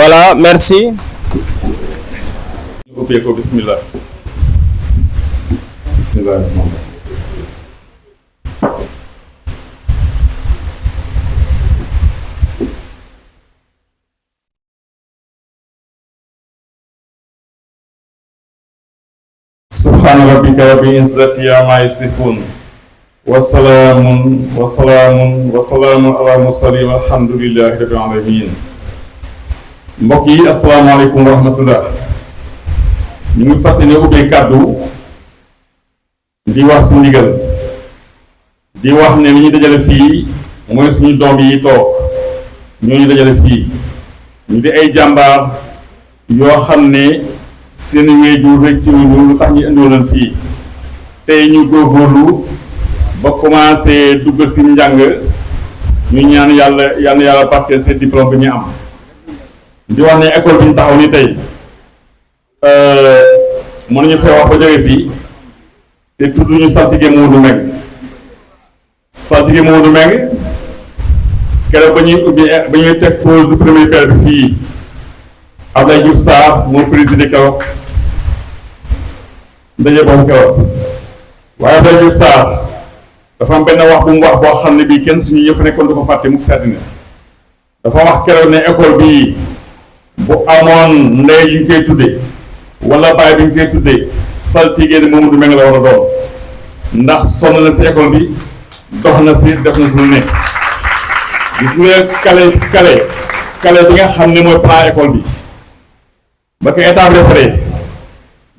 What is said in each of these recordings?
Voilà, merci. Bismillah. Bismillah. Subhana rabbika rabbil izzati amma yasifun. Wa salamun ala mursalin walhamdulillahi rabbil alamin. Mbokk yi asalaamaaleykum wa rahmatullah. ñu ngi fas yéene ubbee kàddu di wax si ndigal di wax ne li ñu dajale fii mooy suñu doom yi toog ñooñu dajale fii ñu di ay jàmbaar yoo xam ne seen wéeju rëccuwuñu lu tax ñu indiwoon leen fii tey ñu góorgóorlu ba commencé dugg si njàng ñu ñaan yàlla barkeel seen diplôme bi ñu am di wax ne école bi ñu taxaw ni tey mën nañu fee wax ba jógee fii te tudd ñu saltige Modou Meng saltige Modou Meng keroog ba ñuy teg pause première pierre bi fii Abdoulaye Diouf Sarr moo présidé keroog ndaje boobu keroog waaye Abdoulaye Diouf Sarr dafa am benn wax bu mu wax boo xam ne bii kenn suñu yëf nekkoon du ko fàtte mu seet ne dafa wax keroog ne école bii bu amoon ndey yu ñu koy tuddee wala baay bi ñu koy tuddee saltige ne Mamadou Meng la war a doon ndax sonn na si école bi dox na si def na suñu nekk gis nga kale bi nga xam ne mooy plan école bi ba ko état bi defaree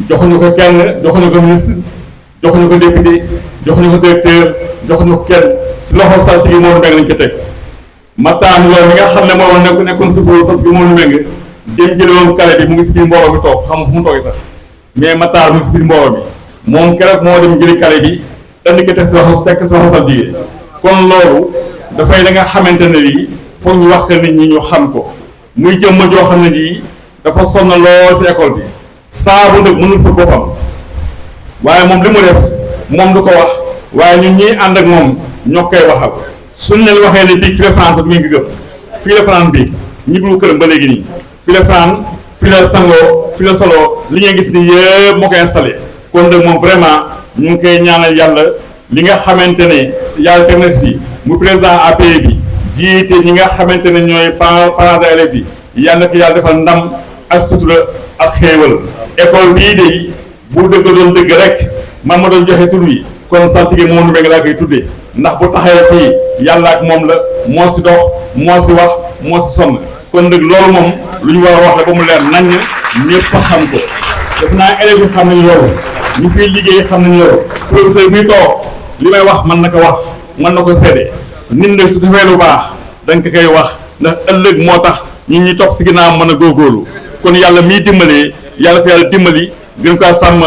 joxuñu ko kenn joxuñu ko ministre joxuñu ko député joxuñu ko directeur joxuñu ko kenn si loxo saltige Mamadou Meng lañ ko teg mataan loolu mi nga xam ne moo nekkoon si foofu saltige Mamadou Meng dem jële woon kale bi mu ngi si biir mbooloo bi toog xam fu mu toogee sax mais Matar mu ngi si biir mbooloo bi moom keroog moo dem jëli kale bi indi ko teg si loxo saltige kon loolu dafay da nga xamante ne lii foog ñu wax ko nit ñi ñu xam ko muy jëmm joo xam ne lii dafa sonn lool si école bi saabu nag mënul fa boppam waaye moom li mu def moom du ko wax waaye ñun ñii ànd ak moom ñoo koy waxal suñ leen waxee ne bii fii la France du ngeen ko gëm fii la France bi ñiblu këram ba léegi nii fii la France fii la sangoo fii la solo li ngeen gis ni yëpp moo koy installé kon nag moom vraiment ñu ngi koy ñaanal yàlla li nga xamante ne yàlla teg na fi mu président APE bi jiite ñi nga xamante ne ñooy parents d'élèves yi yal na ko yàlla defal ndam ak sutura ak xéewal école bii de bu dëgg doon dëgg rek man ma doon joxe tur wi kon saltige Mamadou Meng laa koy tuddee ndax bu taxawee fii yàlla ak moom la moo si dox moo si wax moo si sonn kon nag loolu moom lu ñu war a wax la ba mu leer nañ ñëpp xam ko def naa élèves yi xam nañu loolu ñu fiy liggéey xam nañu loolu professeur bi toog li may wax mën na ko wax mën na ko seede nit nag su defee lu baax da nga ko koy wax ndax ëllëg moo tax ñun ñi topp si ginnaaw mën a góorgóorlu kon yàlla miy dimbalee yàlla ko yàlla dimbali gën kaa sàmm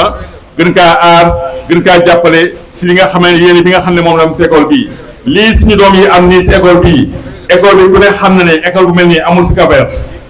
gën kaa aar gën kaa jàppale si li nga xam ne yéen bi nga xam ne moom la am si école bii lii suñu doom yi am nii si école bii école bi ku ne xam na ne école bu mel nii amul si Cap-Vert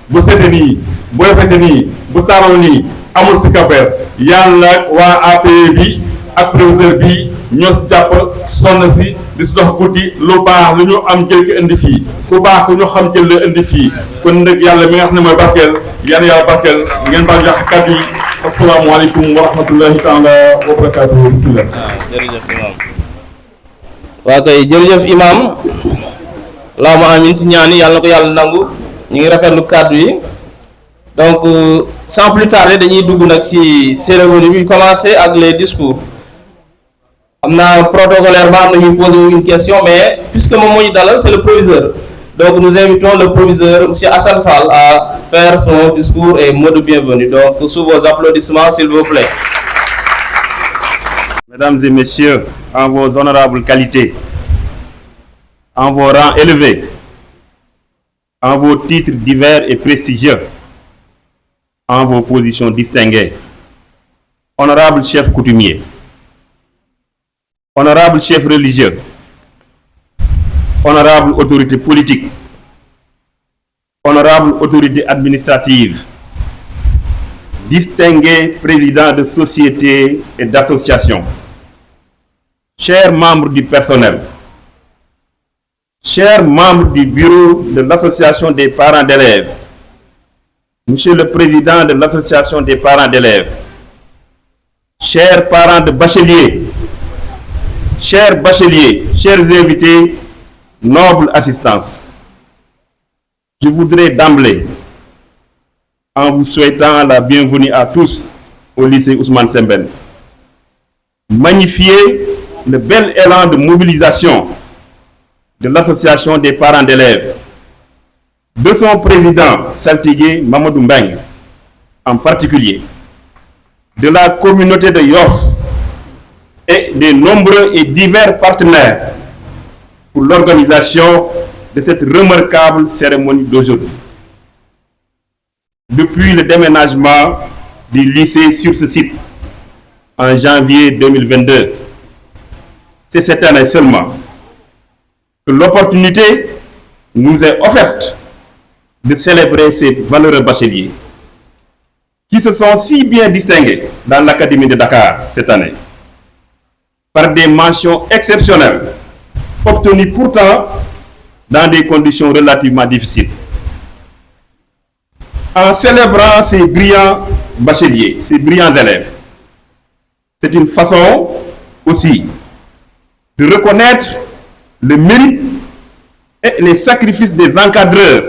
bu sete nii bu rafete nii bu taaroo nii amul si Cap-Vert yàlla waa APE bi ak professeur bi ñoo si jàpp sonn si di si dox guddi lu baax lu ñu am jël ko indi fii ku baax ku ñu xam jël la indi fii kon nag yàlla mi nga xam ne mooy barkeel yan yàlla barkeel ngeen baal jox kàddu yi asalaamaaleykum wa rahmatullahi taala wa barakaatuhu bismillah. jërëjëf imam waa kay jërëjëf imam allahumma amin si ñaani yàlla na ko yàlla nangu ñu ngi rafetlu kàddu yi donc sans plus tarder dañuy dugg nag si cérémonie bi commencer ak les discours am na protocolairement am na ñu poser une question mais puisque moom moo ñu dalal c'est le proviseur donc nous invitons le proviseur monsieur Assane Fall à faire son discours et mot de bienvenue donc sous vos applaudissements s'il vous plaît. Mesdames et messieurs, en vos honorables qualités, en vos rangs élevés, en vos titres divers et prestigieux, en vos positions distinguées, honorables chefs coutumiers, honorables chefs religieux, honorables autorités politiques, honorables autorités administratives, distingués présidents de sociétés et d'associations, chers membres du personnel, chers membres du bureau de l'association des parents d'élèves, Monsieur le Président de l'Association des parents d'élèves, chers parents de bacheliers, chers invités, noble assistance, je voudrais d'emblée, en vous souhaitant la bienvenue à tous au lycée Ousmane Sembène, magnifier le bel élan de mobilisation de l'association des parents d'élèves, de son président Saltigué Mamadou Mbeng en particulier, de la communauté de Yoff et des nombreux et divers partenaires pour l'organisation de cette remarquable cérémonie d'aujourd'hui. Depuis le déménagement du lycée sur ce site en janvier 2022, c'est cette année seulement que l'opportunité nous est offerte de célébrer ces valeureux bacheliers qui se sont si bien distingués dans l'Académie de Dakar cette année par des mentions exceptionnelles obtenues pourtant dans des conditions relativement difficiles. En célébrant ces brillants bacheliers, ces brillants élèves, c'est une façon aussi de reconnaître le mérite et les sacrifices des encadreurs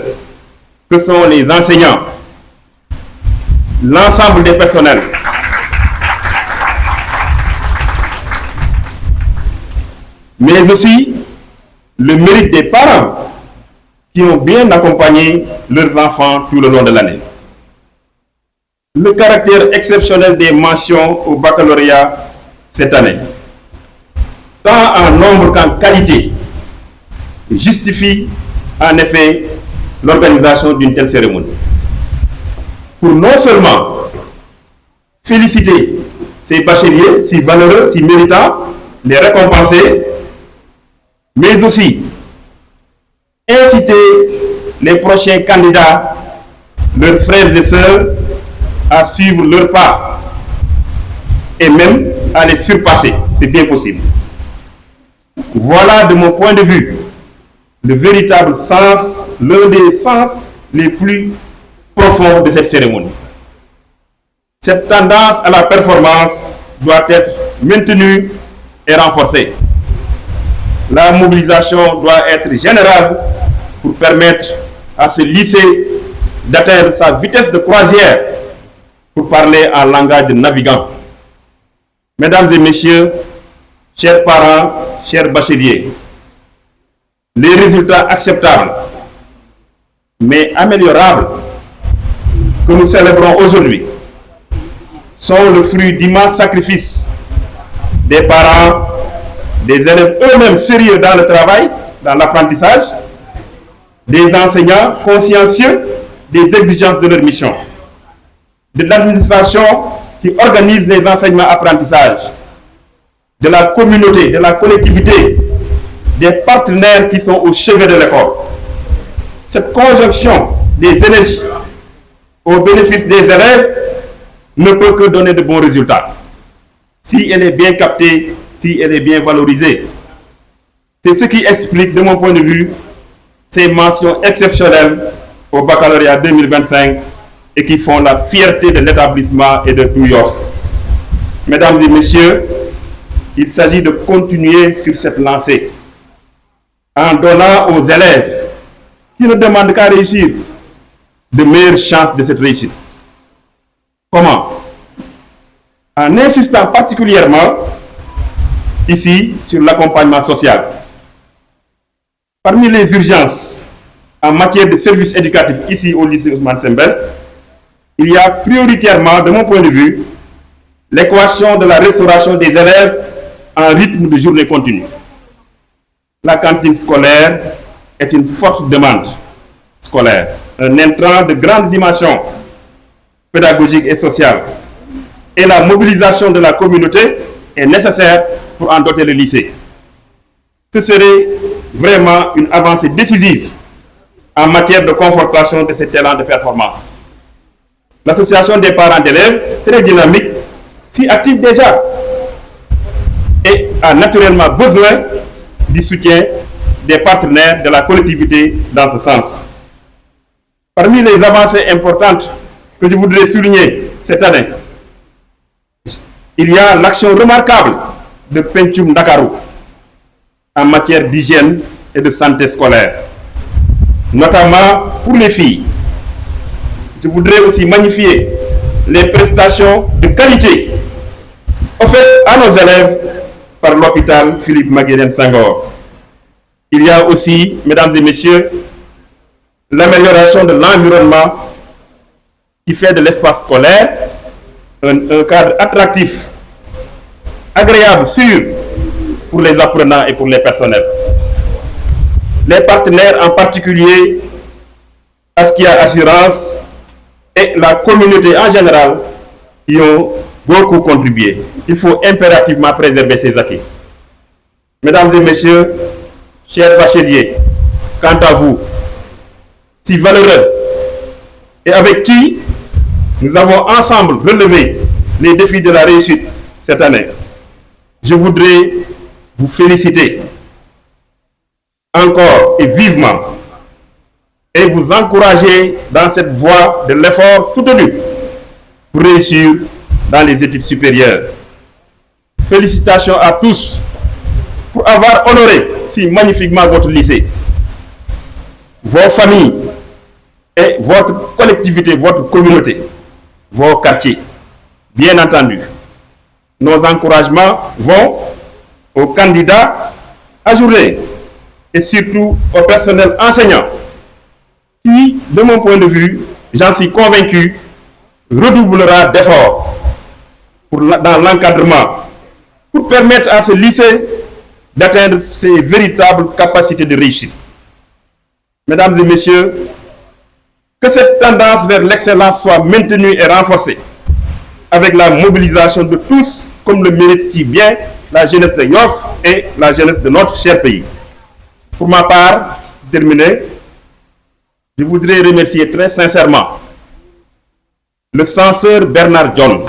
que sont les enseignants, l'ensemble des personnels, mais aussi le mérite des parents qui ont bien accompagné leurs enfants tout le long de l'année. Le caractère exceptionnel des mentions au baccalauréat cette année, tant en nombre qu'en qualité, justifie en effet l'organisation d'une telle cérémonie. Pour non seulement féliciter ces bacheliers, si valeureux, si méritants, les récompenser, mais aussi inciter les prochains candidats, leurs frères et sœurs, à suivre leur pas et même à les surpasser. C'est bien possible. Voilà, de mon point de vue, le véritable sens, l'un des sens les plus profonds de cette cérémonie. Cette tendance à la performance doit être maintenue et renforcée. La mobilisation doit être générale pour permettre à ce lycée d'atteindre sa vitesse de croisière, pour parler en langage de navigant. Mesdames et messieurs, chers parents, chers bacheliers, les résultats acceptables, mais améliorables, que nous célébrons aujourd'hui, sont le fruit d'immenses sacrifices des parents, des élèves eux-mêmes sérieux dans le travail, dans l'apprentissage, des enseignants consciencieux des exigences de leur mission, de l'administration qui organise les enseignements-apprentissages, de la communauté, de la collectivité, des partenaires qui sont au chevet de l'école. Cette conjonction des énergies au bénéfice des élèves ne peut que donner de bons résultats, si elle est bien captée, si elle est bien valorisée. C'est ce qui explique, de mon point de vue, ces mentions exceptionnelles au baccalauréat 2025 et qui font la fierté de l'établissement et de tout Yoff. Mesdames et messieurs, il s'agit de continuer sur cette lancée en donnant aux élèves qui ne demandent qu'à réussir de meilleures chances de cette réussite. Comment? En insistant particulièrement ici sur l'accompagnement social. Parmi les urgences en matière de services éducatifs ici au lycée Ousmane Sembène, il y a prioritairement, de mon point de vue, l'équation de la restauration des élèves en rythme de journée continue. La cantine scolaire est une forte demande scolaire, un intrant de grande dimension pédagogique et sociale. Et la mobilisation de la communauté est nécessaire pour en doter le lycée. Ce serait vraiment une avancée décisive en matière de confortation de cet élan de performance. L'association des parents d'élèves, très dynamique, s'y active déjà et a naturellement besoin du soutien des partenaires de la collectivité dans ce sens. Parmi les avancées importantes que je voudrais souligner cette année, il y a l'action remarquable de Pencum Dakarou en matière d'hygiène et de santé scolaire, notamment pour les filles. Je voudrais aussi magnifier les prestations de qualité offertes à nos élèves par l'hôpital Philippe Maguilène Senghor. Il y a aussi, mesdames et messieurs, l'amélioration de l'environnement qui fait de l'espace scolaire un cadre attractif, agréable, sûr pour les apprenants et pour les personnels. Les partenaires, en particulier Askia Assurance et la communauté en général, y ont beaucoup contribué. Il faut impérativement préserver ces acquis. Mesdames et messieurs, chers bacheliers, quant à vous, si valeureux et avec qui nous avons ensemble relevé les défis de la réussite cette année, je voudrais vous féliciter encore et vivement et vous encourager dans cette voie de l'effort soutenu pour réussir dans les études supérieures. Félicitations à tous pour avoir honoré si magnifiquement votre lycée, vos familles et votre collectivité, votre communauté, vos quartiers. Bien entendu, nos encouragements vont aux candidats ajourés et surtout au personnel enseignant qui, de mon point de vue, j'en suis convaincu, redoublera d'efforts dans l'encadrement pour permettre à ce lycée d'atteindre ses véritables capacités de réussite. Mesdames et messieurs, que cette tendance vers l'excellence soit maintenue et renforcée avec la mobilisation de tous, comme le mérite si bien la jeunesse de Yoff et la jeunesse de notre cher pays. Pour ma part, terminé, je voudrais remercier très sincèrement le censeur Bernard John,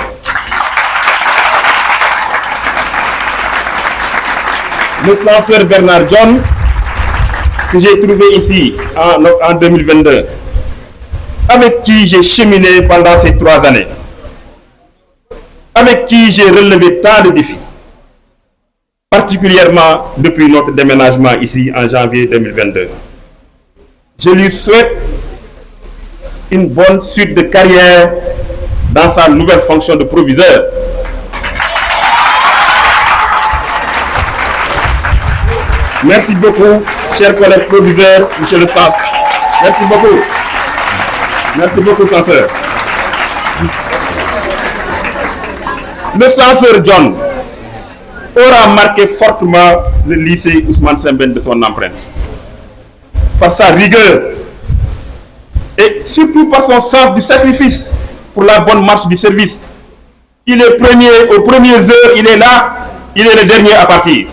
que j'ai trouvé ici en 2022, avec qui j'ai cheminé pendant ces 3 années, avec qui j'ai relevé tant de défis, particulièrement depuis notre déménagement ici en janvier 2022. Je lui souhaite une bonne suite de carrière dans sa nouvelle fonction de proviseur. Merci beaucoup, chers collègues proviseurs, monsieur le censeur. Merci beaucoup. Merci beaucoup, censeur. Le censeur John aura marqué fortement le lycée Ousmane Sembène de son empreinte. Par sa rigueur et surtout par son sens du sacrifice pour la bonne marche du service. Il est premier aux premières heures, il est là, il est le dernier à partir.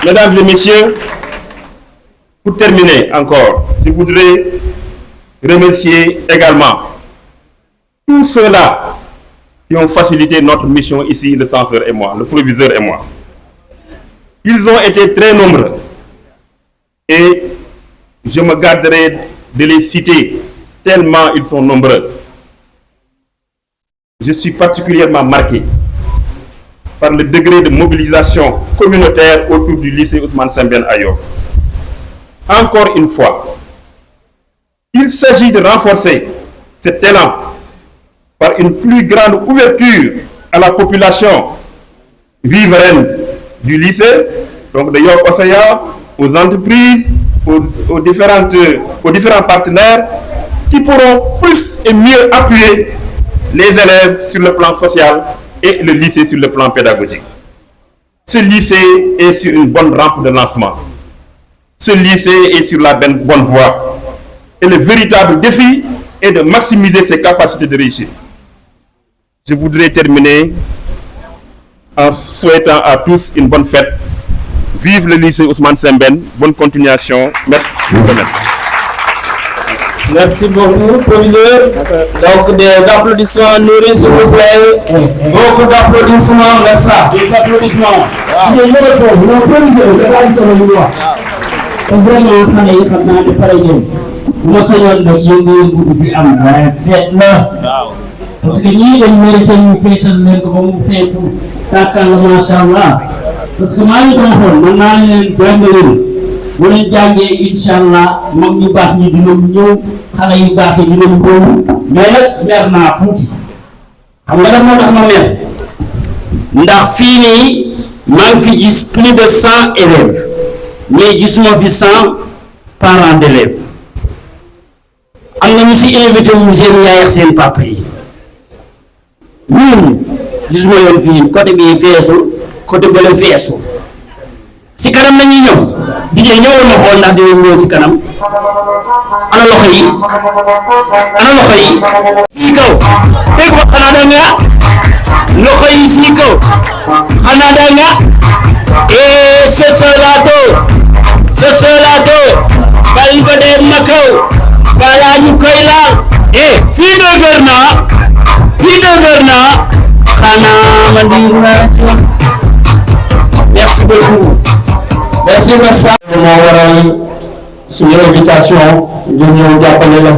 Mesdames et messieurs, pour terminer encore, je voudrais remercier également tous ceux-là qui ont facilité notre mission ici, le censeur et moi, le proviseur et moi. Ils ont été très nombreux et je me garderai de les citer tellement ils sont nombreux. Je suis particulièrement marqué par le degré de mobilisation communautaire autour du lycée Ousmane Sembène à Yoff. Encore une fois, il s'agit de renforcer cet élan par une plus grande ouverture à la population riveraine du lycée, donc de Yoff Océan, aux entreprises, aux différents partenaires qui pourront plus et mieux appuyer les élèves sur le plan social et le lycée sur le plan pédagogique. Ce lycée est sur une bonne rampe de lancement. Ce lycée est sur la bonne voie. Et le véritable défi est de maximiser ses capacités de réussite. Je voudrais terminer en souhaitant à tous une bonne fête. Vive le lycée Ousmane Sembène. Bonne continuation. Merci. Merci beaucoup, proviseur. Donc, des applaudissements nourris, s'il vous plaît. Beaucoup d'applaudissements, merci. Des applaudissements. te vraiment xale yi xam naa ne pare ñëw bu ma sañoon nag yëngu-yëngu du fi am waaye feet la parce que ñii dañ mérité ñu feetal leen ko ba mu feetu tàkkal la macha allah parce que maa ngi ko waxoon man naa leen jàngaleen bu leen jàngee incha allah mag ñu baax ñi dinañ ñëw xale yu baax yi dinañ ñëw mais nag mer naa tuuti xam nga daf moo tax ma mer ndax fii nii maa ngi fi gis plus de 100 élèves mais gisuma fi 100 parents d'élèves am na ñu si invité wu seen yaay ak seen papa yi ñun gisuma yoon fii côté bii feesul côté bële feesul si kanam la ñuy ñëw di ñëwal ma xool ndax dinañ ñëw si kanam ana loxo yi sii kaw dégg nga xanaa da nga loxo yi sii kaw xanaa da nga sësëlaato bal ko dem na kaw balaa ñu koy laal fii dëgër naa xanaa ma ndiir naa merci beaucoup. merci Massa moo waral suñu invitation ngir ñëw jàppale la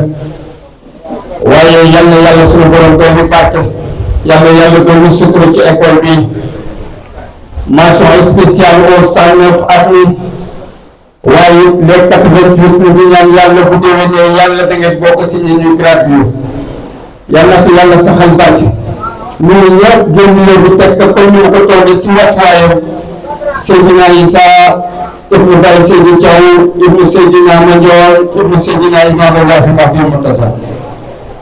waaye yal na yàlla suñu borom doon di barke yal na yàlla doon di sutura ci école bi mention spéciale au 109 admis waaye les 88 ñu ngi ñaan yàlla bu déwénee yàlla da ngeen bokk si ñi ñuy gradué yal na fi yàlla saxal barke ñun ñëpp jël ñu teg ko comme ñu ko toogee si waxtaayam Seydina Issa ibnu Baye Seydi Thiaw ibnu Seydina Mandione ibnu Seydina Imaamulahi Mahdi Muntazar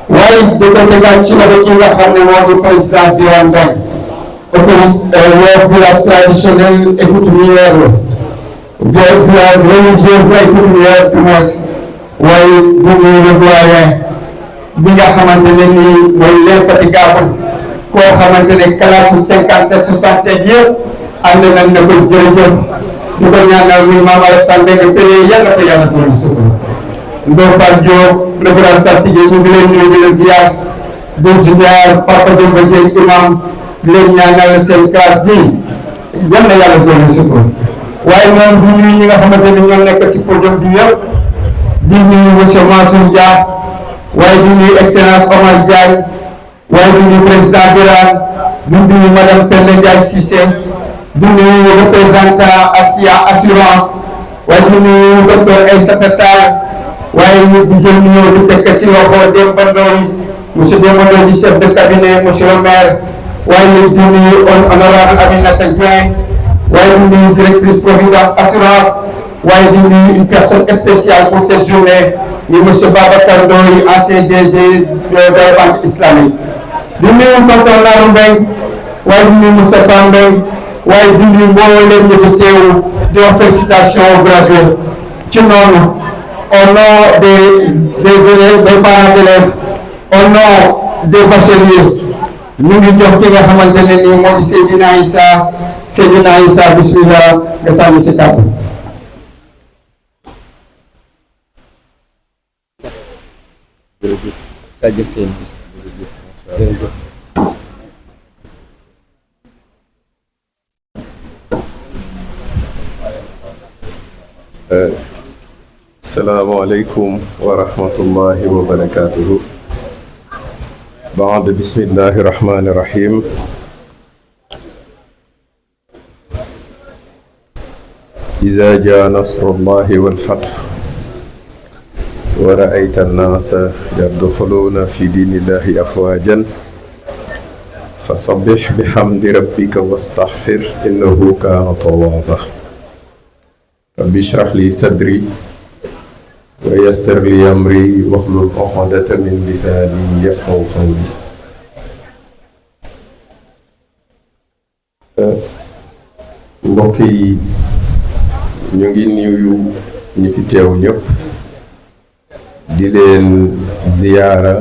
waaye di ko tegaat ci loxo ki nga xam ne moo di président Birane Mbengue autorité le village traditionnel et coutumière village religieuse et coutumière du moins waaye bu muy le doyen bi nga xamante ne nii mooy l'infatigable koo xamante ne classe 57 61 yëpp ànd nañ ne ko jërëjëf di ko ñaanal muy Mame Alassane Mbengue péré yàlla ko yàlla doon sukkur Ndofane Diop le grand saltige ñu ngi leen nuyu di leen ziar di ziar Papa Demba Dieng imam di leen ñaanal seen classe bi yàlla yàlla doon sukkur waaye moom du ñuy ñi nga xamante ne ñoo nekk ci podium bi yëpp di nuyu monsieur Mansour Dia waaye di nuyu excellence Omar Diagne waaye di nuyu président Birane di nuyu madame Penda Ndiaye Cissé di nuyu représentant Askia assurance waaye di nuyu docteur Aïssata Tall waaye ñu di jël ñëw di teg ci loxo Demba Ndoye monsieur Demba Ndoye di chef de cabinet monsieur le maire waaye di nuyu honorable Aminata Dieng waaye di nuyu directrice providence assurance waaye di nuyu une personne spéciale pour cette journée ni monsieur Babacar Ndoye ancien DG de la banque islamique di nuyu tonton Naaru Mbengue waaye di nuyu Moustapha Mbengue waaye di nuyu mboolem ñu fi teew di wax félicitation au gradué ci noonu au nom des élèves des parents d'élèves au nom des bacheliers ñu ngi jox ki nga xamante ne nii moo di Seydina Issa bismillah nga sànni ci kàddu. السلام عليكم ورحمة الله وبركاته. بعد بسم الله الرحمن الرحيم. إذا جاء نصر الله والفتح ورأيت الناس يدخلون في دين الله أفواجا فسبح بحمد ربك واستغفر إنه كان توابا. رب اشرح لي صدري ويسر لي أمري واحلل عقدة من لساني يفقهوا قولي. mbokk yi ñu ngi nuyu ñi fi teew ñëpp di leen ziyaara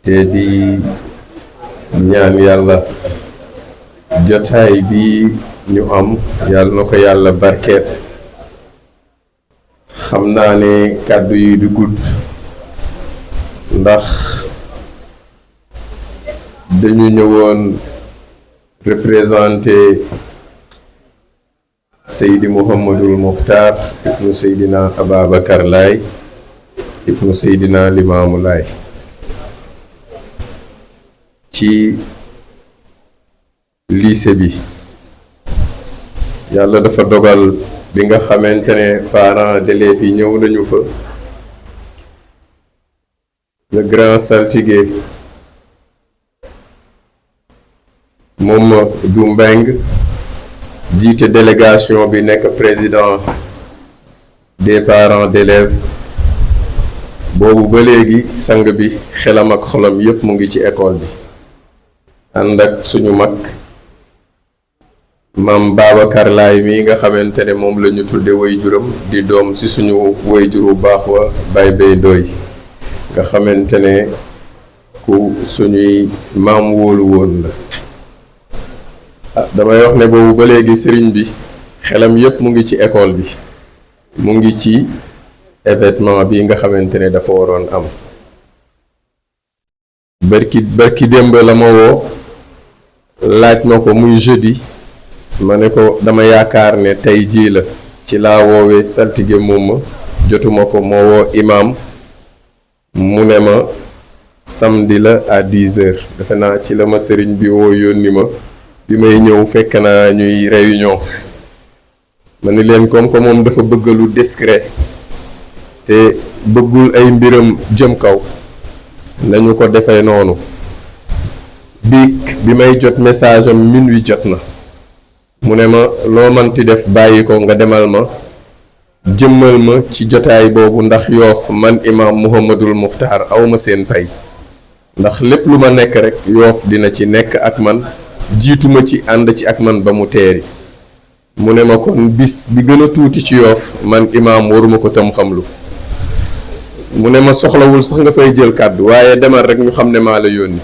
te di ñaan yàlla jotaay bi ñu am yàlla na ko yàlla barkeet. xam naa ne kàddu yi du gudd ndax dañu ñëwoon représenté Seydi Mouhamadul Muxtaar ibnu Seydina Ababacar Laay ibnu Seydina Limaamu Laay ci lycée bi. yàlla dafa dogal bi nga xamante ne parents d'élèves yi ñëw nañu fa, le grand saltigué Mamadou Mbengue jiite délégation bi nekk président des parents d'élèves. boobu ba léegi sang bi xelam ak xolam yépp mu ngi ci école bi, ànd ak suñu mag maam Babacar Laay mi nga xamante ne moom la ñu tudde waajuram di doom ci suñu waajur bu baax wa Baye Bay Ndoy nga xamante ne ku suñuy maam wóolu woon la. damay wax ne boobu ba léegi sëriñ bi xelam yépp mu ngi ci école bi, mu ngi ci événement bi nga xamante ne dafa waroon am. barki démb la ma woo laaj ma ko, muy jeudi, ma ne ko dama yaakaar ne tey jii la. ci laa woowee saltige moom jotuma ko, moo woo imam mu ne ma samedi la à 10h. defe naa ci la ma sëriñ bi woo yónni ma, bi may ñëw fekk naa ñuy réunion. ma ni leen comme que moom dafa bëgg lu discret te bëggul ay mbiram jëm kaw, nañu ko defee noonu. bi may jot message am minuit jot na, mu ne ma loo manti def bàyyi ko nga demal ma jëmmal ma ci jotaay boobu, ndax Yoof man imam Mouhamadul Muxtaar awma seen pay, ndax lépp lu ma nekk rek Yoof dina ci nekk ak man, jiituma ci ànd ci ak man ba mu teeri. mu ne ma kon bis bi gën a tuuti ci Yoof man imam waruma ko tam xamlu. mu ne ma soxlawul sax nga fay jël kàddu, waaye demal rek ñu xam ne maa la yónni.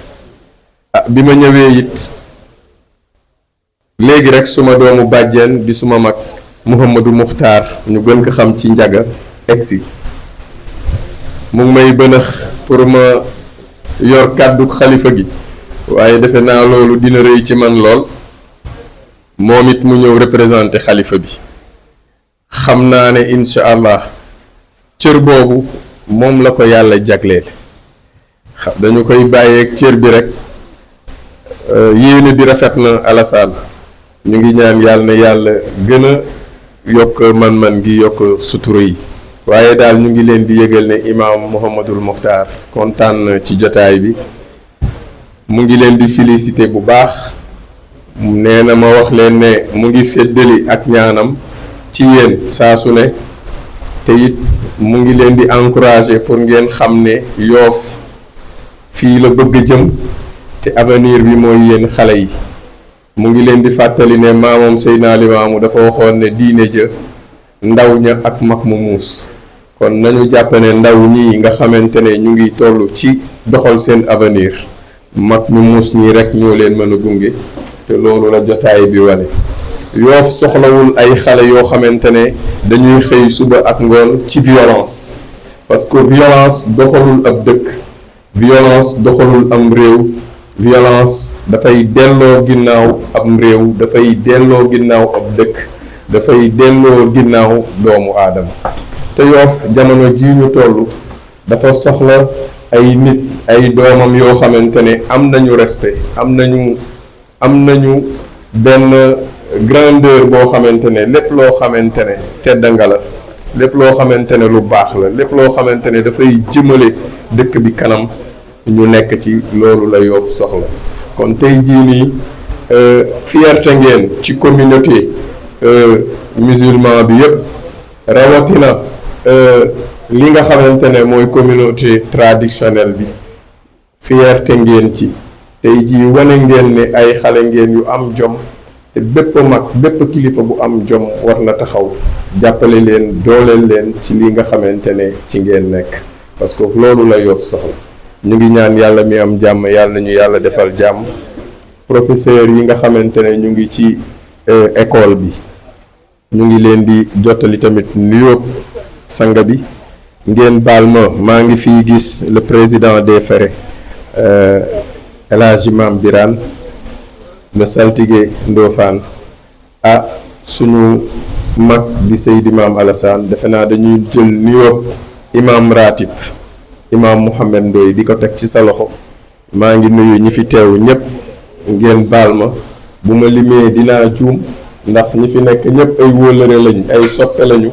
bi ma ñëwee it léegi rek suma doomu bàjjen di suma mag Mouhamadou Muxtaar ñu gën ko xam ci Njaga egsi, mu ngi may bënax pour ma yor kàddu xalifa gi, waaye defe naa loolu dina rëy ci man lool. moom it mu ñëw représenté xalifa bi. xam naa ne incha allah cër boobu moom la ko yàlla jagleel. dañu koy bàyyeeg cër bi rek. yéene bi rafet na Alassane, ñu ngi ñaan yàlla na yàlla gën a yokk man-man gi, yokk sutura yi. waaye daal ñu ngi leen di yëgal ne imaam Mouhamadul Muxtaar kontaan na ci jotaay bi, mu ngi leen di félicité bu baax. nee na ma wax leen ne mu ngi feddali ak ñaanam ci yéen saa su ne, te it mu ngi leen di encourager pour ngeen xam ne Yoof fii la bëgg jëm, te avenir bi mooy yéen xale yi. mu ngi leen di fàttali ne maamam Seydina Limaamu dafa waxoon ne diine ja ndaw ña ak mag mu muus. kon nañu jàpp ne ndaw ñii nga xamante ne ñu ngi toll ci doxal seen avenir, mag ñu muus ñii rek ñoo leen mën a gunge, te loolu la jotaay bi wane. Yoof soxlawul ay xale yoo xamante ne dañuy xëy suba ak ngoon ci violence, parce que violence doxalul ab dëkk, violence doxalul am réew, violence dafay delloo ginnaaw am réew, dafay delloo ginnaaw ab dëkk, dafay delloo ginnaaw doomu aadama. te Yoof jamono ji ñu toll dafa soxla ay nit, ay doomam yoo xamante ne am nañu respect, am nañu benn grandeur boo xamante ne lépp loo xamante ne tedd nga la, lépp loo xamante ne lu baax la, lépp loo xamante ne dafay jëmale dëkk bi kanam, ñu nekk ci loolu la Yoof soxla. kon tey jii nii fierté ngeen ci communauté musulman bi yépp, rawatina li nga xamante ne mooy communauté traditionnelle bi. fierté ngeen ci, tey jii wane ngeen ne ay xale ngeen yu am jom, te bépp mag, bépp kilifa bu am jom war na taxaw jàppale leen, dooleel leen ci li nga xamante ne ci ngeen nekk, parce que loolu la Yoof soxla. ñu ngi ñaan yàlla mi am jàmm, yàlla nañu yàlla defal jàmm. professeur yi nga xamante ne ñu ngi ci école bi, ñu ngi leen di jottali tamit nuyoo sanga bi. ngeen baal ma, maa ngi fii gis le président des Ferré, El Hadji Mame Birane, le saltige Ndofane. suñu mag di Seydi Imam Alassane defe naa dañuy jël nuyoo imam ratib imam Mouhamed Ndoye di ko teg ci sa loxo. maa ngi nuyu ñi fi teew ñëpp ngeen baal ma bu ma limee dinaa juum ndax ñi fi nekk ñëpp ay wóolëre lañ ay soppe lañu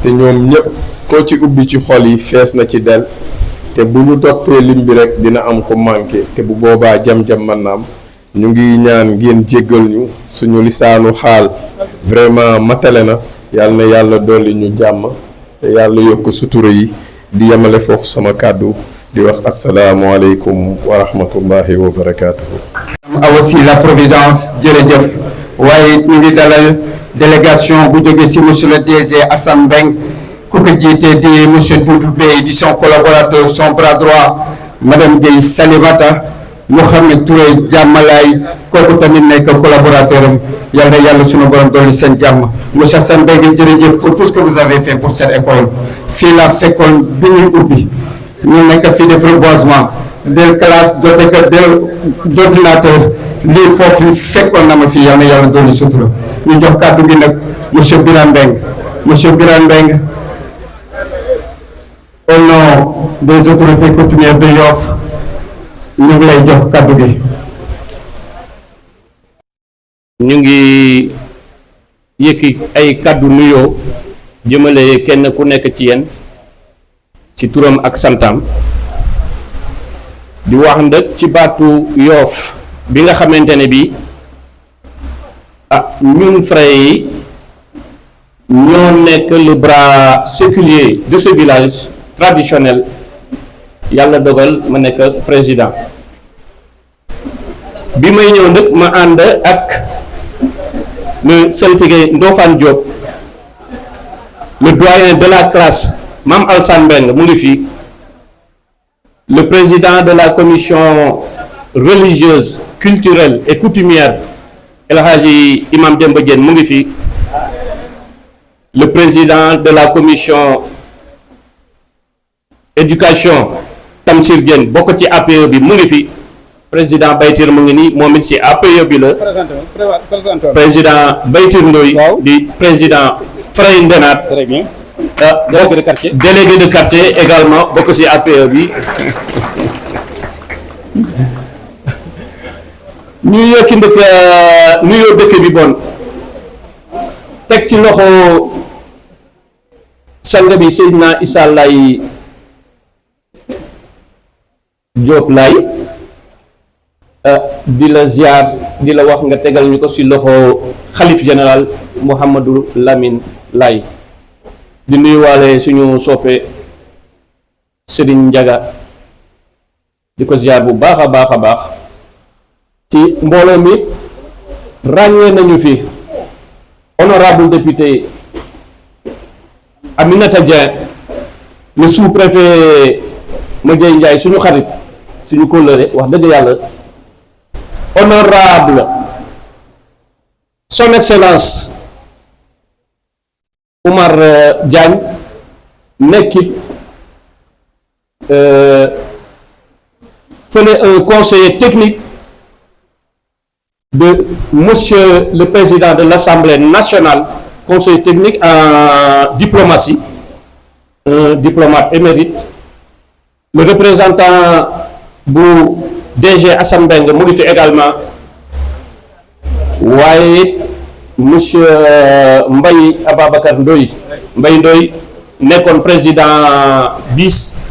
te ñoom ñëpp koo ci ubbi ci xol yi fees na ci del te bu ñu toppee lim bi rek dina am ko manqué te bu boobaa jam-jam man na am ñu ngi ñaan ngeen jéggal ñu suñu lisaanu xaal vraiment matale na yàlla na yàlla dolli ñu jàmm te yàlla yokk sutura yi di yemale foofu sama kàddu di wax asalaamualeykum wa rahmatullahi wa barakaatuhu. aussi la providence jërëjëf waaye ñu ngi dalal délégation bu jóge ci monsieur le DG Assane Mbeng ku ko jiite di monsieur Doudou Bey di son collaborateur son bras droit madame Guèye Salimata Mouhamed Touré jàmmalaay kooku tamit nekk collaborateur am yal na yàlla sunu borom dooli seen jàmm monsieur Assane Mbeng jërëjëf pour tout ce que vous avez fait pour cette école fii la fekkoon bi ñuy ubbi ñu nekk fii def reboisement del classe doté que del d'ordinateur lii foofu fekkoon na ma fii yal na yàlla dooli sutura ñu jox kàddu gi nag monsieur Birane Mbeng monsieur Birane Mbeng au nom des autorités coutumières de Yoff ñu ngi lay jox kàddu gi. ñu ngi yëkki ay kàddu nuyoo jëmale kenn ku nekk ci yéen ci turam ak santam di wax ndëkk ci baatu Yoff bi nga xamante ne bi ñun frères yi ñoo nekk le bras séculier de ce village traditionnel yàlla dogal ma nekk président bi may ñëw ndëkk ma ànd ak le saltige Ndofane Diop le doyen de la classe Mame Alassane Mbeng mu ngi fii le président de la commission religieuse culturelle et coutumière El Hadji Imam Demba Diène mu ngi fii le président de la commission éducation Tamsir Diène bokk ci APE bi mu ngi fi président Baytir mu ngi nii moom it ci APE bi la président Baytir Ndoye di président Frey Ndenaat très bien délégué de quartier également bokk ci APE bi ñu yokki ndëkk nuyoo dëkk bi bon teg ci loxo sang bi Seydina Issa Laye Diop Laye di la ziar di la wax nga tegal ñu ko ci loxo xalif général Mouhamadou Lamine Laye di nuyuwaale suñu soppe Serigne Ndiaga di ko ziar bu baax a baax a baax ci mbooloo mi ràññee nañu fi honorable député Aminata Dieng le sous-préfet Madiaye Ndiaye suñu xarit suñu kóllëre wax dëgg yàlla honorable son excellence Oumar Diagne nekkit fële un conseiller technique de monsieur le président de l'Assemblée nationale, conseiller technique en diplomatie, un diplomate émérite, le représentant bu DG Assane Mbeng mu ngi fi également waaye monsieur Mbaye Ababacar Ndoye nekkoon président BIS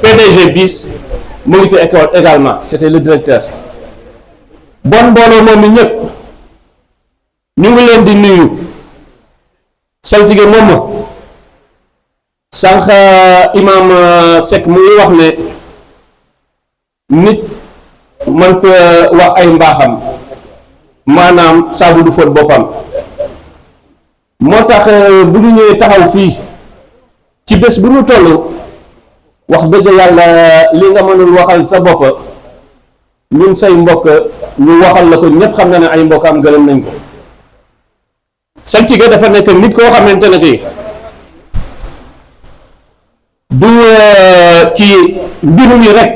PDG BIS mu ngi fi également c'était le directeur. bon mbooloo moom mi ñëpp ñu ngi leen di nuyu saltige moom ma sànq imam Seck mu ngi wax ne nit man ko wax ay mbaaxam maanaam saabu du fóot boppam moo tax bu ñu ñëwee taxaw fii ci bés bu ñu toll wax dëgg yàlla li nga mënul waxal sa bopp ñun say mbokk ñu waxal la ko ñëpp xam na ne ay mbokk am gërëm nañ ko saltige dafa nekk nit koo xamante ne kii du ci mbiru yi rek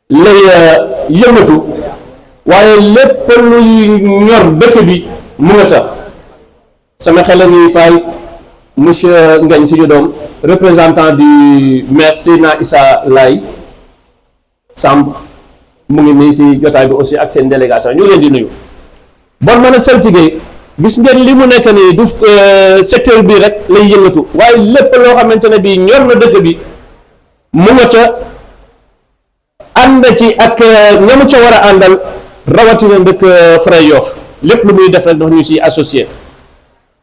lay yëngatu waaye lépp luy ñor dëkk bi mu nga sax sama xel a ngi fay monsieur Ngagne suñu doom représentant du maire Seydina Issa Laye Samb mu ngi nii si jotaay bi aussi ak seen délégation ñu ngi leen di nuyu. bon mën a saltige gis ngeen li mu nekk nii du secteur bi rek lay yëngatu waaye lépp loo xamante ne bii ñor na dëkk bi mu nga ca ànd ci ak ñamu ca war a àndal rawatina ndëkk Fra Yoff lépp lu muy def rek ndax ñu si associé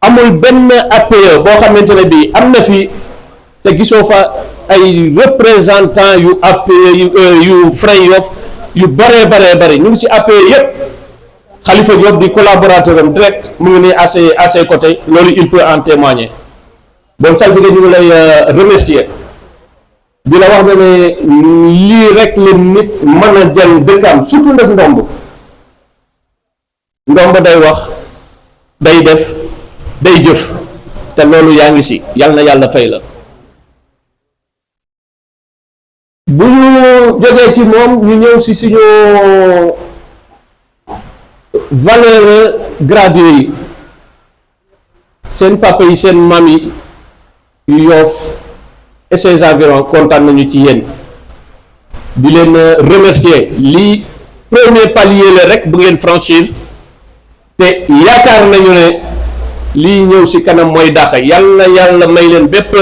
amul benn APE boo xamante ne bii am na fi te gisoo fa ay représentant yu APE yu Fra Yoff yu bëree bëri ñu ngi si APE yëpp Khalifa Diop di collaborateur am direct mu ngi nii à ses côtés loolu il peut en témoigner bon saltige ñu ngi lay remercier di la wax ne lii rek la nit mën a jël dëkkam surtout nag ndomb day wax day def day jëf te loolu yaa ngi si yal na yàlla fay la. bu ñu jógee ci moom ñu ñëw si suñu valeur graduée yi seen papa yi seen maam yi Yoff et ses environs kontaan nañu ci yéen di leen remercier lii premier palier la rek bu ngeen franchir te yaakaar nañu ne lii ñëw si kanam mooy dàq yàlla may leen bépp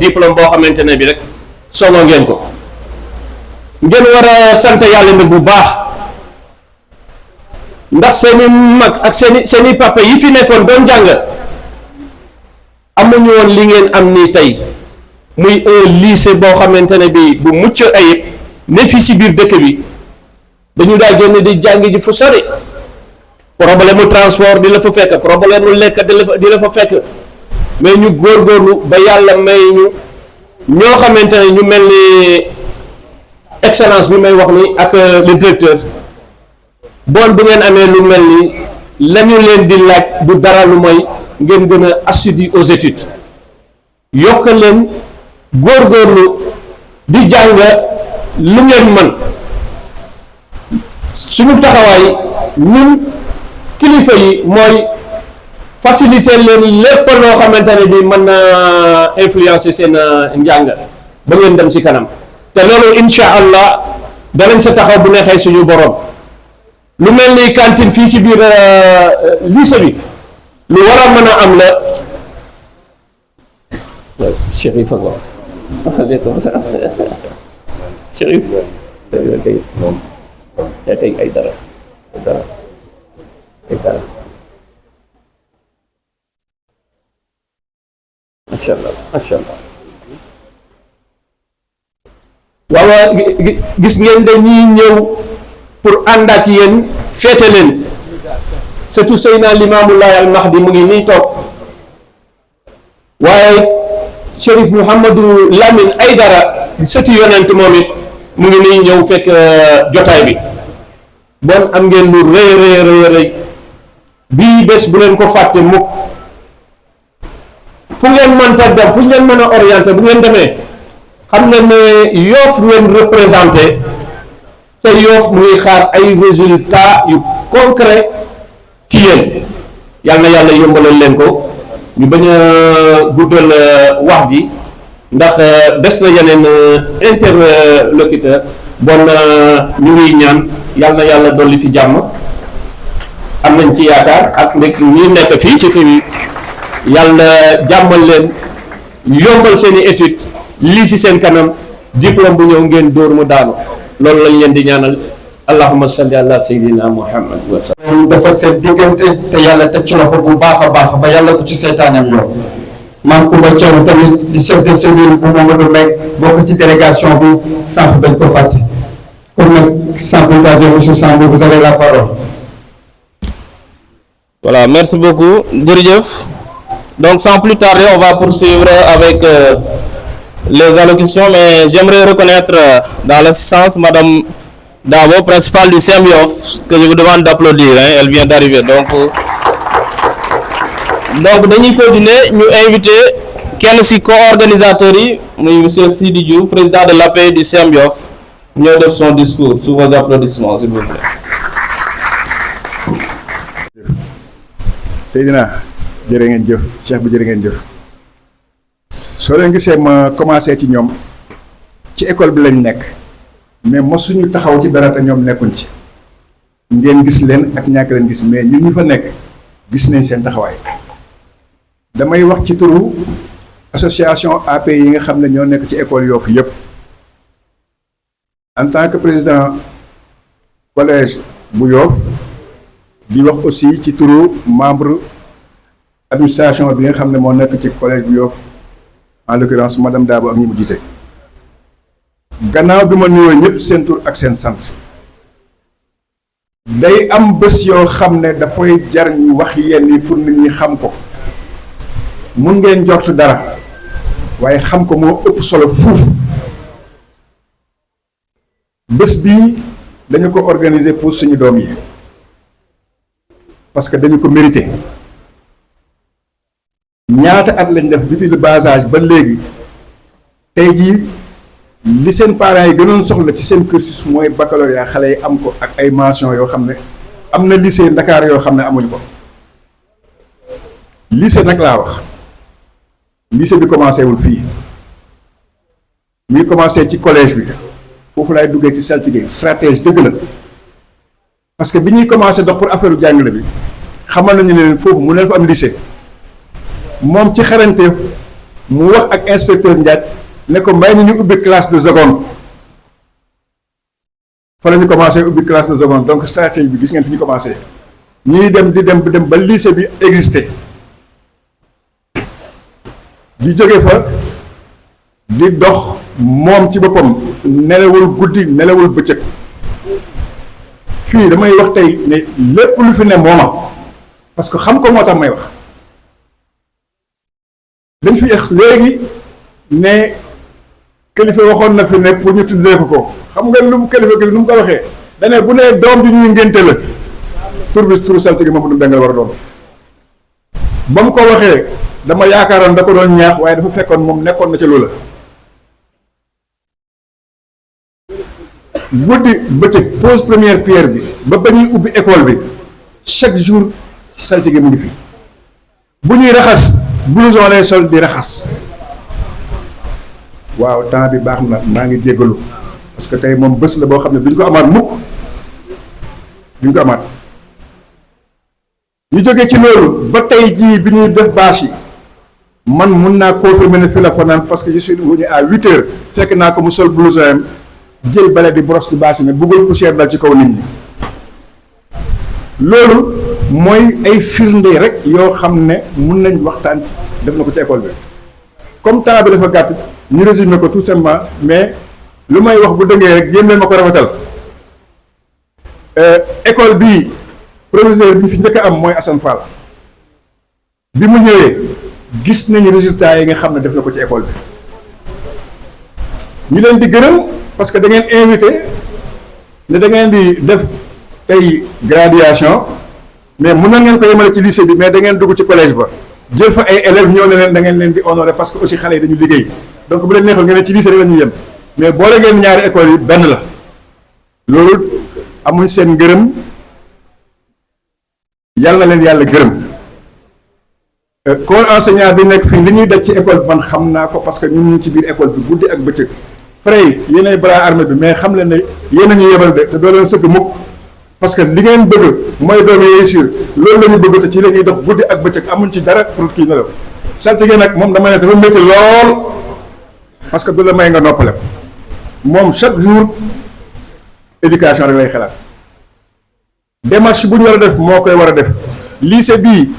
diplôme boo xamante ne bi rek songo ngeen ko ngeen war a sant yàlla ne bu baax ndax seeni mag ak seeni papa yi fi nekkoon doon jàng amuñu woon li ngeen am nii tey muy un lycée boo xamante ne bi bu mucc ayib ne fii si biir dëkk bi dañu daa génn di jàng ji fu sori problème mu transport di la fa fekk problème mu lekk di la fa fekk mais ñu góorgóorlu ba yàlla may ñu ñoo xamante ne ñu mel ni excellence bi may wax ni ak le directeur bon bu ngeen amee lu mel ni lañu leen di laaj du dara lu mooy ngeen gën a assidu aux études yokk leen góorgóorlu di jàng lu ngeen mën suñu taxawaay ñun kilifa yi mooy faciliter leen lépp loo xamante ne bi mën na influencer seen njàng ba ngeen dem ci kanam te loolu incha allah danañ sa taxaw bu neexee suñu borom lu mel ni cantine fii ci biir lycée bi lu war a mën a am la Chérif ak wax Chérif tey ay dara macha allah waaw gis ngeen dañuy ñëw pour ànd ak yéen féete leen surtout Seydina Limaamu Laay al Mahdi mu ngi nii toog waaye Chérif Mouhamadou Lamine Aydara di sëti yonent moom it mu ngi nii ñëw fekk jotaay bi bon am ngeen lu rëy bii bés bu leen ko fàtte mukk fu ngeen mënta dem fu ngeen mën a orienté bu ngeen demee xam ne ne Yoff ngeen représenté te Yoff mu ngi xaar ay résultats yu concret ci yéen yal na yàlla yombalal leen ko ñu bañ a guddal wax ji ndax des na yeneen interlocuteur bon ñu ngi ñaan yal na yàlla dolli fi jàmm am nañ ci yaakaar ak ndek ñi nekk fii ci kër yi yàlla jàmmal leen yombal seeni étude lii ci seen kanam diplôme bu ñëw ngeen dóor mu daanu loolu lañ leen di ñaanal allahumma salli ala sayyidina muhammad wa sallam. dafa seen diggante te yàlla teg ci loxo bu baax a baax ba yàlla ko ci seytaaneem yow man Coumba Thiaw tamit di chef de cellule bu Mamadou Mbengue bokk ci délégation bi sànq dañ ko fàtte kon nag sans plus tarder monsieur Sambou vous avez la parole. Voilà, merci beaucoup jërëjëf. Donc sans plus tarder on va poursuivre avec les allocutions, mais j'aimerais reconnaître dans l'assistance Madame Dabo, principale du CEM Yoff, que je vous demande d'applaudir, hein, elle vient d'arriver. Donc dañuy continuer ñu invité kenn ci co-organisateurs yi muy monsieur Sidi Diouf, président de l'APE du CEM Yoff, ñoo def son discours sous vos applaudissements s'il vous plaît. Seydina jërë ngeen jëf cheikh bi jërë ngeen jëf soo leen gisee ma commencé ci ñoom ci école bi lañ nekk mais mosuñu taxaw ci dara te ñoom nekkuñ ci ngeen gis leen ak ñàkk leen gis mais ñun ñu fa nekk gis nañ seen taxawaay damay wax ci turu association AP yi nga xam ne ñoo nekk ci école Yoff yëpp en tant que président collège bu Yoff di wax aussi ci turu membre administration bi nga xam ne moo nekk ci collège bu Yoff en l'occurrence madame Dabo ak ñi mu jiite gannaaw bi ma nuyoo ñëpp seen tur ak seen sant day am bés yoo xam ne dafay jar ñu wax yenn yi pour nit ñi xam ko mun ngeen jort dara waaye xam ko moo ëpp solo fuuf bés bii dañu ko organiser pour suñu doom yi parce que dañu ko mérité ñaata at lañ def depuis le bas âge ba léegi tey jii li seen parents yi gënoon soxla ci seen cursus mooy baccalauréat xale yi am ko ak ay mention yoo xam ne am na lycée Ndakaar yoo xam ne amuñu ko lycée nag laa wax lycée bi commencé wul fii muy commencé ci collège bi foofu laay duggee ci saltige stratège dëgg la parce que bi ñuy commencé dox pour affaire jàngale bi xamal nañu ne leen foofu mu leen fa am lycée moom ci xarañteef mu wax ak inspecteur Ndiaye ne ko may ni ñu ubbi classe de seconde fa la ñu commencé ubbi classe de seconde donc stratégie bi gis ngeen fi ñu commencé ñuy dem di dem ba lycée bi existé di jóge fa di dox moom ci boppam nelawul guddi nelawul bëccëg fii damay wax tey ne lépp lu fi ne mooma parce que xam ko moo tax may wax dañ fi ex léegi ne kilifa waxoon na fi ne pour ñu tuddee ko xam nga lu mu kilifa gi nu mu ko waxee dane bu nee doom bi ñuy ngénte la tur bi turu saltige Mamadou Mbengue la war a doon ba mu ko waxee dama yaakaaroon da ko doon ñaax waaye dafa fekkoon moom nekkoon na ca loola guddi bëccëg pose première pierre bi ba ñuy ubbi école bi chaque jour saltige mu ngi fi bu ñuy raxas blouson lay sol di raxas waaw temps bi baax na maa ngi jéggalu parce que tey moom bés la boo xam ne duñ ko amaat mukk duñ ko amaat ñu jógee ci loolu ba tey jii bi ñuy def bâche yi man mun naa confirmer ne fi la fanaan parce que je suis venu à 8 heures fekk naa ko mu sol blouson am jël bale di brosse ci bâche yi ne bëggul poussière dal ci kaw nit ñi loolu mooy ay firnde rek yoo xam ne mun nañ waxtaan def na ko ci école bi comme temps bi dafa gàtt ñu résumé ko tout simplement mais lu may wax bu dëngee rek yéen leen ma ko rafetal école bii proviseur bi ñu fi njëkk a am mooy Assane Fall bi mu ñëwee gis nañu résultats yi nga xam ne def na ko ci école bi ñu leen di gërëm parce que da ngeen invité ne da ngeen di def tey graduation mais mun na ngeen ko yemale ci lycée bi mais da ngeen dugg ci collège ba jël fa ay élèves ñëw ne leen da ngeen leen di honorer parce que aussi xale yi dañu liggéey donc bu leen neexal ngeen ne ci lycée rek la ñuy yem mais boole ngeen ñaari écoles yi benn la loolu amuñ seen ngërëm yàlla na leen yàlla gërëm corps enseignant bi nekk fii li ñuy daj ci école bi man xam naa ko parce que ñun ñu ci biir école bi guddi ak bëccëg frère yi yéenay bras armé bi mais xam leen ne yéen a ñu yebal de te doo leen sëgg mukk parce que li ngeen bëgg mooy doom yi réussir loolu la ñu bëgg te ci la ñuy dox guddi ak bëccëg amuñ ci dara pour kii na la saltige nag moom dama ne dafa métti lool parce que du la may nga noppale ko moom chaque jour éducation rek lay xalaat démarche bu ñu war a def moo koy war a def lycée bii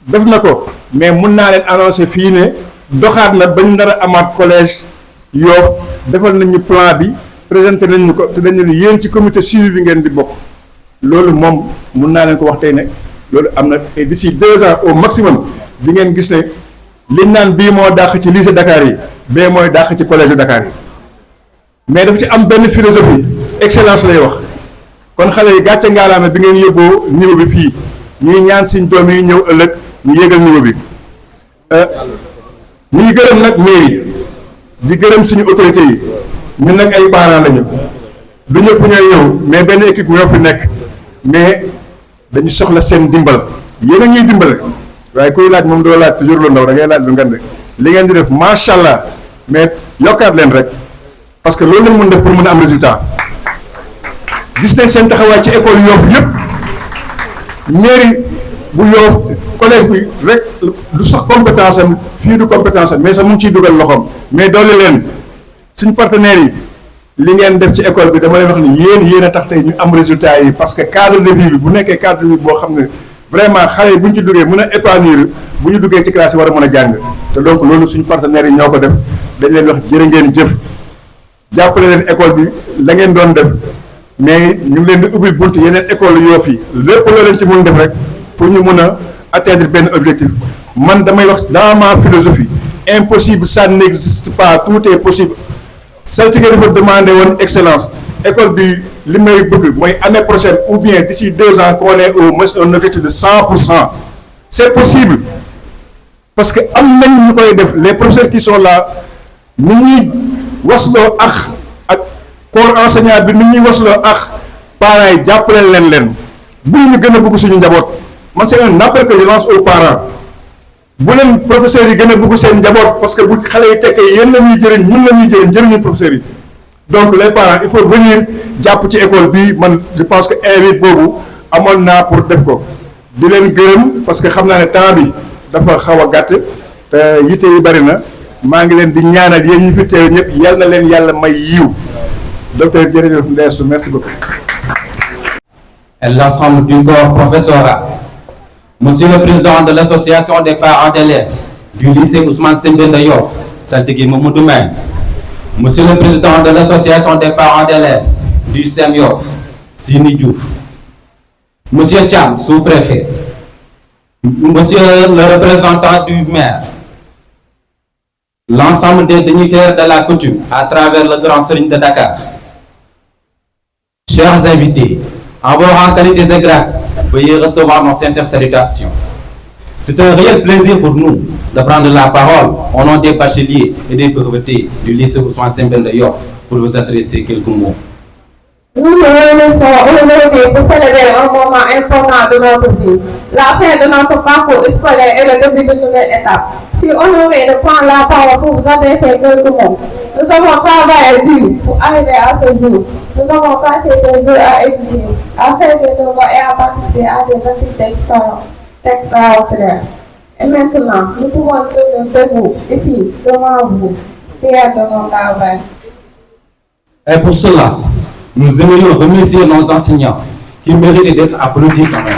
def na ko mais mun naa leen annoncer fii ne doxaat na bañ nar a amaat collège Yoff defal nañu plan bi présenté nañ ñu ko te dañu ne yéen ci comité suivi bi ngeen di bokk loolu moom mun naa leen ko wax tey ne loolu am na et d'ici 2 ans au maximum di ngeen gis ne liñ naan bii moo dàq ci lycée Dakar yi bee mooy dàq ci collège de Dakar yi mais dafa ci am benn philosophie excellence lay wax kon xale yi gàcce ngaalaame bi ngeen yóbboo niveau bi fii ñuy ñaan suñ doom yi ñëw ëllëg ñu yéegal niveau bi ñu ngi gërëm nag mairie di gërëm suñu autorités yi ñun nag ay parents lañu du ñëpp ñooy ñëw mais benn équipe ñoo fi nekk mais dañu soxla seen dimbal yéen a ñuy dimbale waaye kuy laaj moom doo laaj toujours lu ndaw da ngay laaj lu ngand li ngeen di def macha allah mais yokkaat leen rek parce que loolu lañ mën def pour mën a am résultat gis nañ seen taxawaay ci école Yoff yëpp mairie bu Yoff collège bi rek du sax compétence am fii du compétence am mais sax mu ngi ciy dugal loxoom mais doole leen suñ partenaires yi li ngeen def ci école bi dama leen wax ni yéen a tax tey ñu am résultat yi parce que cadre de vie bi bu nekkee cadre de vie boo xam ne vraiment xale yi bu ñu ci duggee mën a épanouir bu ñu duggee ci classe yi war a mën a jàng te donc loolu suñu partenaires yi ñoo ko def dañ leen wax jërë ngeen jëf jàppale leen école bi la ngeen doon def mais ñu ngi leen di ubbil bunt yeneen école Yoff yi lépp loo leen ci mën def rek pour ñu mën a atteindre benn objectif man damay wax dans ma philosophie impossible ça n'existe pas tout est possible saltige dafa demandé woon excellence école bi li may bëgg mooy année prochaine ou bien d'ici 2 ans qu'on ait au moins un objectif de 100%. C'est possible parce que am nañ ñu koy def les professeurs qui sont là ni ñuy wasloo ak corps enseignant bi ni ñuy wasloo ak parents yi jàppale leen bu ñu gën a bëgg suñu njaboot man c'est un appel que je lance aux parents bu leen professeurs yi gën a bëgg seen njaboot parce que bu xale yi tekkee yéen la ñuy jëriñ ñun la ñuy jëriñ jëriñu professeurs yi donc les parents il faut venir jàpp ci école bi man je pense que invite boobu amoon naa pour def ko di leen gërëm parce que xam naa ne temps bi dafa xaw a gàtt te yitte yi bari na maa ngi leen di ñaanal yéen ñi fi teew ñëpp yal na leen yàlla may yiw docteur jërëjëf Ndeesu merci beaucoup. Et l'ensemble du corps professoral. Monsieur le président de l'association des parents d'élèves du lycée Ousmane Sembène de Yoff, Saltigué Mamadou Meng. Monsieur le président de l'association des parents d'élèves du SEM Yoff, Sini Diouf. Monsieur Thiam, sous-préfet. Monsieur le représentant du maire. L'ensemble des dignitaires de la coutume à travers le Grand Serigne de Dakar. Chers invités, en vos rangs, qualités et grades, veuillez recevoir nos sincères salutations. C'est un réel plaisir pour nous de prendre la parole au nom des bacheliers et des brevetés du lycée Ousmane Sembène de Yoff pour vous adresser quelques mots. Nous nous réunissons aujourd'hui pour célébrer un moment important de notre vie, la fin de notre parcours scolaire et le début de nouvelle étape. Je suis honorée de prendre la parole pour vous adresser quelques mots. Nous avons travaillé dur pour arriver à ce jour. Nous avons passé des heures à étudier, à faire des devoirs et à participer à des activités extraordinaires. Et maintenant, nous pouvons nous tenir debout, ici, devant vous, fiers de notre travail. Et pour cela, nous aimerions remercier nos enseignants qui méritent d'être applaudis quand même.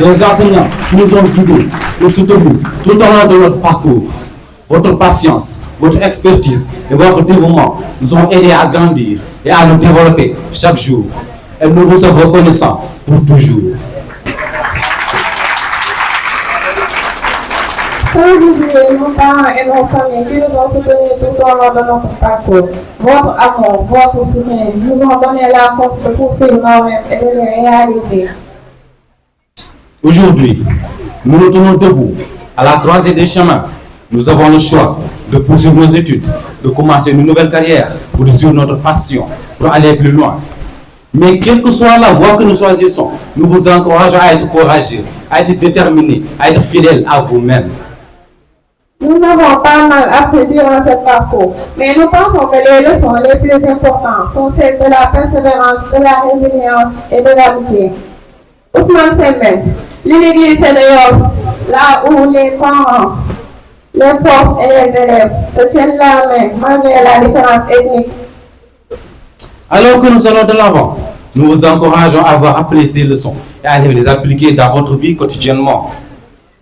Les enseignants qui nous ont guidés, nous soutenus tout au long de notre parcours. Votre patience, votre expertise et votre dévouement nous ont aidés à grandir et à nous développer chaque jour. Et nous vous sommes reconnaissants pour toujours. Sans oublier nos parents et nos familles qui nous ont soutenus tout au long de notre parcours. Votre amour, votre soutien nous ont donné la force de poursuivre nos rêves et de les réaliser. Aujourd'hui, nous nous tenons debout à la croisée des chemins. Nous avons le choix de poursuivre nos études, de commencer une nouvelle carrière ou de suivre notre passion pour aller plus loin. Mais quelle que soit la voie que nous choisissons, nous vous encourageons à être courageux, à être déterminés, à être fidèles à vous-même. Nous n'avons pas mal appris durant ce parcours, mais nous pensons que les leçons les plus importantes sont celles de la persévérance, de la résilience et de l'amitié. Ousmane Sembène, l'unique lycée de Yoff, là où les parents, les profs et les élèves se tiennent la main malgré la différence ethnique. Alors que nous allons de l'avant, nous vous encourageons à avoir appris ces leçons et à les appliquer dans votre vie quotidiennement.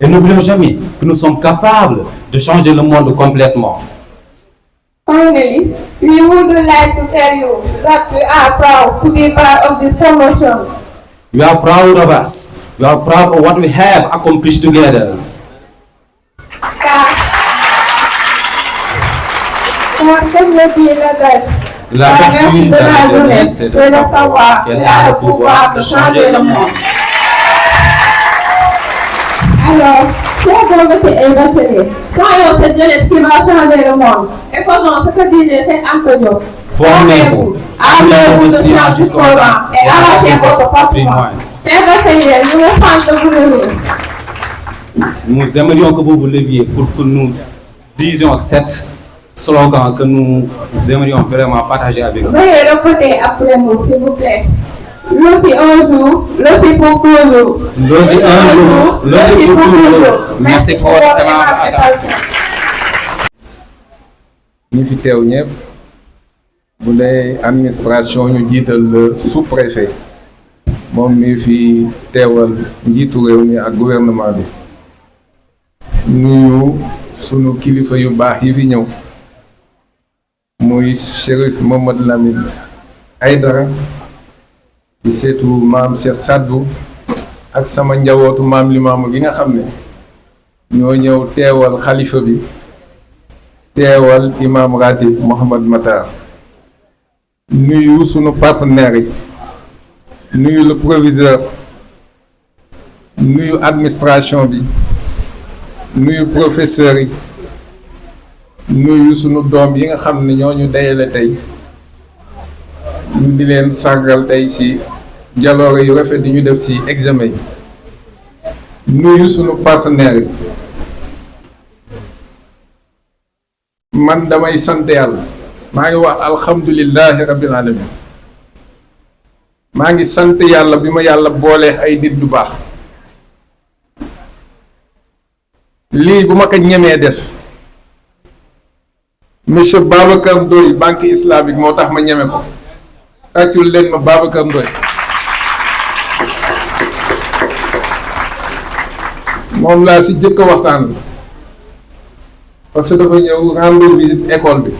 Et n'oublions jamais que nous sommes capables de changer le monde complètement. Finally, we would like to tell you that we are proud to be part of this promotion. We are proud of us. We are proud of what we have accomplished together. Comme le dit l'adage, la vertu de la jeunesse, c'est de savoir qu'elle a le pouvoir de changer le monde. Alors, chers convoqués et bacheliers, soyons cette jeunesse qui va changer le monde et faisons ce que disait Cheikh Anta Diop. Formez-vous, amenez-vous de science jusqu'au vent et arrachez votre patrimoine. Chers conseillers, nous vous prions de vous lever. Nous aimerions que vous vous leviez pour que nous disions sept slogans que nous aimerions vraiment partager avec vous. Veuillez répéter après nous, s'il vous plaît. L'OSI un jour, l'OSI pour toujours. L'OSI un jour, l'OSI pour toujours. Merci pour votre attention. ñi fi teew ñëpp bu dee administration ñu jiital le sous-préfet moom mi fi teewal njiitu réew mi ak gouvernement bi nuyu sunu kilifa yu baax yi fi ñëw muy Chérif Mamadou Lamine Aïdara di seetu maam Cheikh Sadbou ak sama njabootu maam Limaamu gi nga xam ne ñoo ñëw teewal xalifa bi teewal imam ratib Mohamed Matar nuyu sunu partenaires yi nuyu le proviseur nuyu administration bi nuyu professeurs yi nuyu sunu doom yi nga xam ne ñoo ñu dayale tey ñu di leen sargal tey ci jaloore yu rafet di ñu def ci examen yi nuyu sunu partenaires yi. man damay sant yàlla maa ngi wax alhamdulillahi rabbil alamin maa ngi sant yàlla bi ma yàlla boolee ay nit ñu baax lii bu ma ko ñemee def monsieur Babacar Ndoye banque islamique moo tax ma ñeme ko tàccul leen ma Babacar Ndoye moom laa si jëkk a waxtaan parce que dafa ñëw rendre visite école bi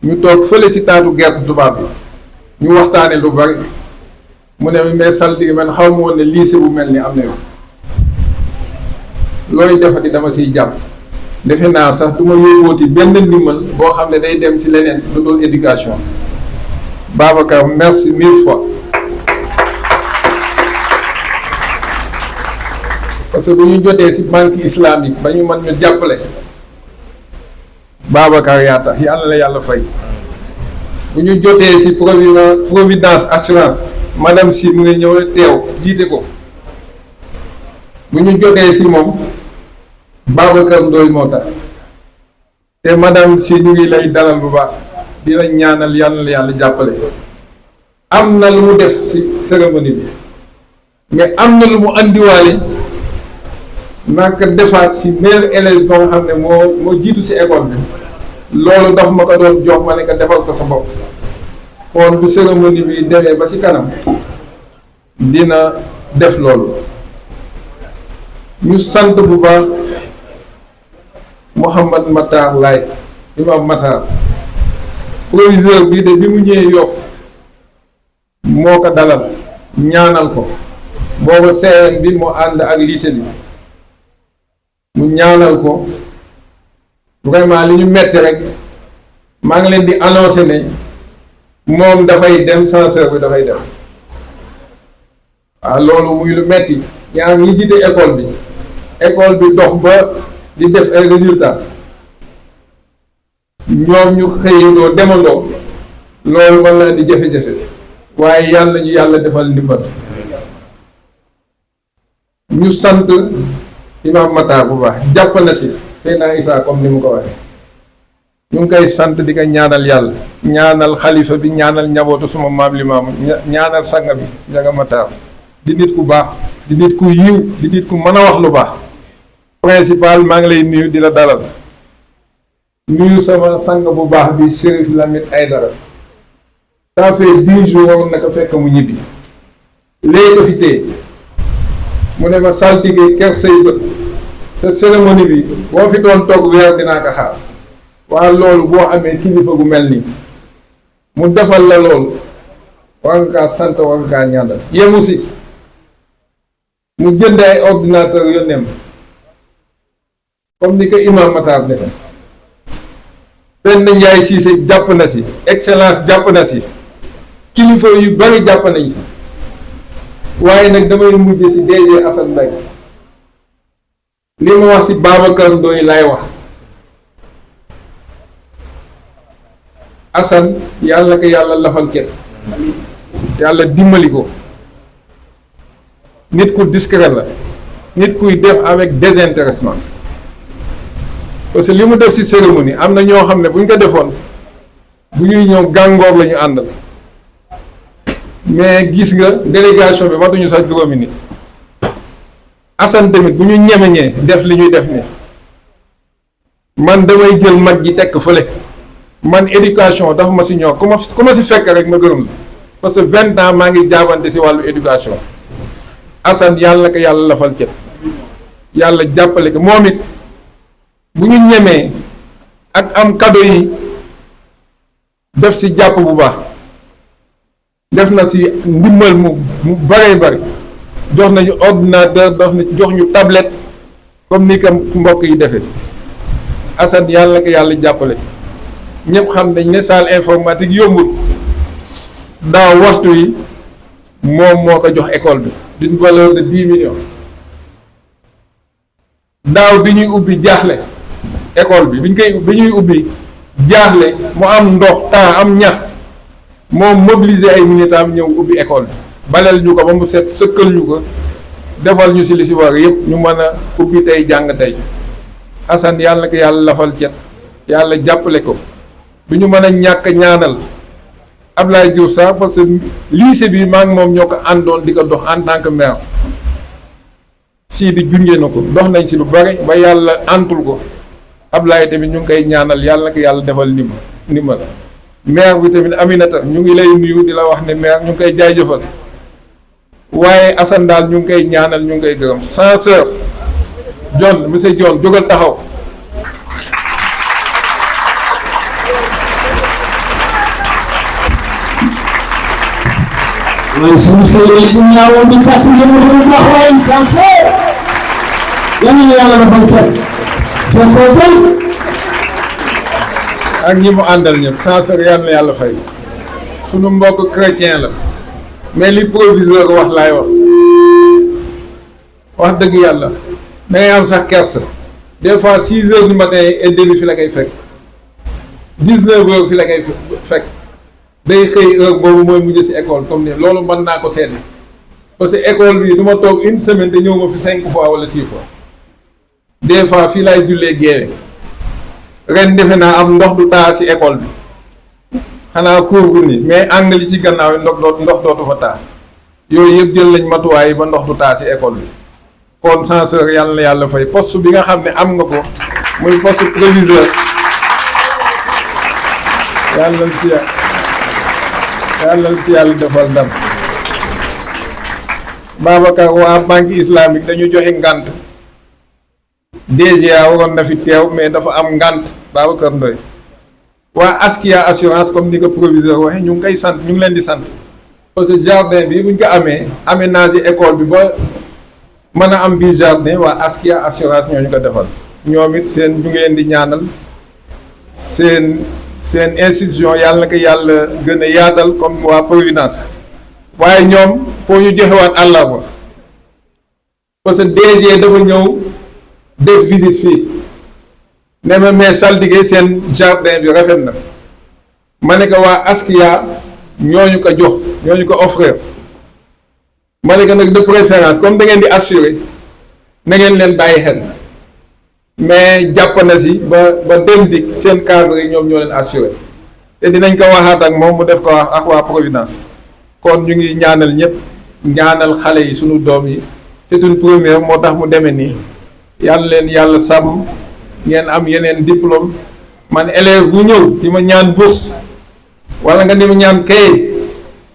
ñu toog fële si taatu gerte tubaab bi ñu waxtaane lu bari mu ne mais saltige man xaw ma woon ne lycée bu mel ni am na yow looy defati dama siy jàpp defe naa sax du ma yóbbooti benn ndimbal boo xam ne day dem ci leneen lu dul éducation Babacar merci 1000 fois parce que bu ñu jotee si banque islamique ba ñu mën ñu jàppale Babacar yaa tax yàlla la yàlla fay bu ñu jotee ci providence assurance madame si mu ngi ñëw teew jiite ko bu ñu jotee ci moom Babacar Ndoye moo tax te madame si ñu ngi lay dalal bu baax di la ñaanal yàlla la yàlla jàppale am na lu mu def ci cérémonie bi mais am na lu mu andiwaale naka defaat ci meilleur élève ba nga xam ne moo jiitu ci école bi loolu daf ma ko doon jox ma ne ko defal ko sa bopp kon bu cérémonie bi demee ba ci kanam dina def loolu ñu sant bu baax Mohamed Matar Laye imam Matar proviseur bii de bi mu ñëwee Yoff moo ko dalal ñaanal ko booba CN bi moo ànd ak lycée bi mu ñaanal ko vraiment li ñu metti rek maa ngi leen di annoncer ne moom dafay dem censeur bi dafay dem waaw loolu muy lu metti ñaar ñi jiite école bi dox ba di def ay résultats ñoom ñu xëyandoo demandoo loolu mën na di jafe-jafe waaye yàlla ñu yàlla defal ndimbal ñu sant imam Matar bu baax jàpp na si Seydina Issa comme ni mu ko waxee ñu ngi koy sant di ko ñaanal yàlla ñaanal xalifa bi ñaanal njabootu suma maam Limaamu ñaanal sanga bi Njaga Matar di nit ku baax di nit ku yiw di nit ku mën a wax lu baax principal maa ngi lay nuyu di la dalal nuyu sama sang bu baax bi Chérif Lamine Aïdara ça fait 10 jours waroon na ko fekk mu ñibbi léegi ko fi téye mu ne ma saltige ker say bët te cérémonie bi boo fi doon toog weer dinaa ko xaar waaye loolu boo amee kilifa gu mel nii mu defal la loolu war nga kaa sant war nga kaa ñaanal yemu si mu jënd ay ordinateur yónneem comme ni ko imam Matar defe benn Njaay Siise jàpp na si excellence jàpp na si kilifa yu bari jàpp nañ si waaye nag damay mujj si DG Assane Mbaye li ma wax si Babacar Ndoye laay wax Assane yàlla ko yàlla lafal ket yàlla dimbali ko nit ku discret la nit kuy def avec désintéressement parce que li mu def ci cérémonie am na ñoo xam ne bu ñu ko defoon bu ñuy ñëw gàngoor la ñu àndal mais gis nga délégation bi matuñu sax juróomi nit Assane tamit bu ñu ñemeñee def li ñuy def ni man damay jël mag ji tekk fële man éducation dafa ma ci ñor ku ma ci fekk rek ma gërëm la parce que 20 ans maa ngi jaabante ci wàllu éducation Assane yàlla ko yàlla lafal cet yàlla jàppale ko moom it bu ñu ñemee ak am cadeau yi def ci jàpp bu baax def na ci ndimbal mu bëree bëri jox nañu ordinateur jox ñu tablette comme ni ko mbokk yi defee Assane yàlla ko yàlla jàppale ñëpp xam nañ ne salle informatique yombul daaw waxtu yi moom moo ko jox école bi d'une valeur de 10 millions daaw bi ñuy ubbi jaaxle école bi bi ñuy ubbi jaaxle mu am ndox temps am ñax moom mobiliser ay militam ñëw ubbi école bi baleel ñu ko ba mu set sëkkal ñu ko defal ñu ci li ci war yëpp ñu mën a ubbi tey jàng tey Assane yàlla ko yàlla lafal cet yàlla jàppale ko du ñu mën a ñàkk ñaanal Ablaye Diouf sax parce que lycée bi maa ngi moom ñoo ko àndoon di ko dox en tant que maire sii di junjee na ko dox nañ ci lu bari ba yàlla antul ko Ablaye tamit ñu ngi koy ñaanal yàlla ko yàlla defal ndimbal maire bi tamit Aminata ñu ngi lay nuyu di la wax ne maire ñu ngi koy jaajëfal waaye Assane daal ñu ngi koy ñaanal ñu ngi koy gërëm censeur John monsieur John jógal taxaw waaye suñu séeréer bu ñaawoon di kàttu yëngu bu baax waaye censeur yal na yàlla defal cat jokkoo jël ak ñi mu àndal ñëpp censeur yal na yàlla fay sunu mbokk chrétien la mais li proviseur wax laay wax dëgg yàlla da ngay am sax kersa des fois 6 heures du matin et demi fi la koy fekk 19 heures fi la koy fekk day xëy heure boobu mooy mujj ci école comme ni loolu mën naa ko seetlu parce que école bi du ma toog une semaine te ñëw ma fi 5 fois wala 6 fois des fois fii laay jullee géewe ren defe naa am ndox du taa ci école bi xanaa cours bu ni mais angle yi ci gannaaw yi ndox dootu fa taa yooyu yëpp jël nañ matuwaay yi ba ndox du taa ci école bi kon censeur yàlla na yàlla fay poste bi nga xam ne am nga ko muy poste proviseur yàlla na ci yàlla defal ndam Babacar waa banque islamique dañu joxe ngànt DGA waroon na fi teew mais dafa am ngànt Babacar Ndoye waa Askia assurance comme ni ko proviseur waxe ñu ngi koy sant ñu ngi leen di sant parce que jardin bi buñ ko amee aménager école bi ba mën a am bi jardin waa Askia assurance ñoo ñu ko defal ñoom it seen ñu ngi leen di ñaanal seen institution yàlla na ko yàlla gën a yaatal comme waa Providence waaye ñoom pour ñu joxewaat àllarba parce que DG dafa ñëw def visite fii ne ma mais saltige seen jardin bi rafet na ma ne ko waa Askia ñooñu ko jox ñooñu ko offrir ma ne ko nag de préférence comme da ngeen di assurer na ngeen leen bàyyi xel mais jàpp na si ba dem dik seen cadre yi ñoom ñoo leen assuré te dinañ ko waxaat ak moom mu def ko ak waa Providence kon ñu ngi ñaanal ñëpp ñaanal xale yi sunu doom yi c'est une première moo tax mu demee nii yàlla leen yàlla sàmm ngeen am yeneen diplôme man élève bu ñëw di ma ñaan bourse wala nga di ma ñaan kay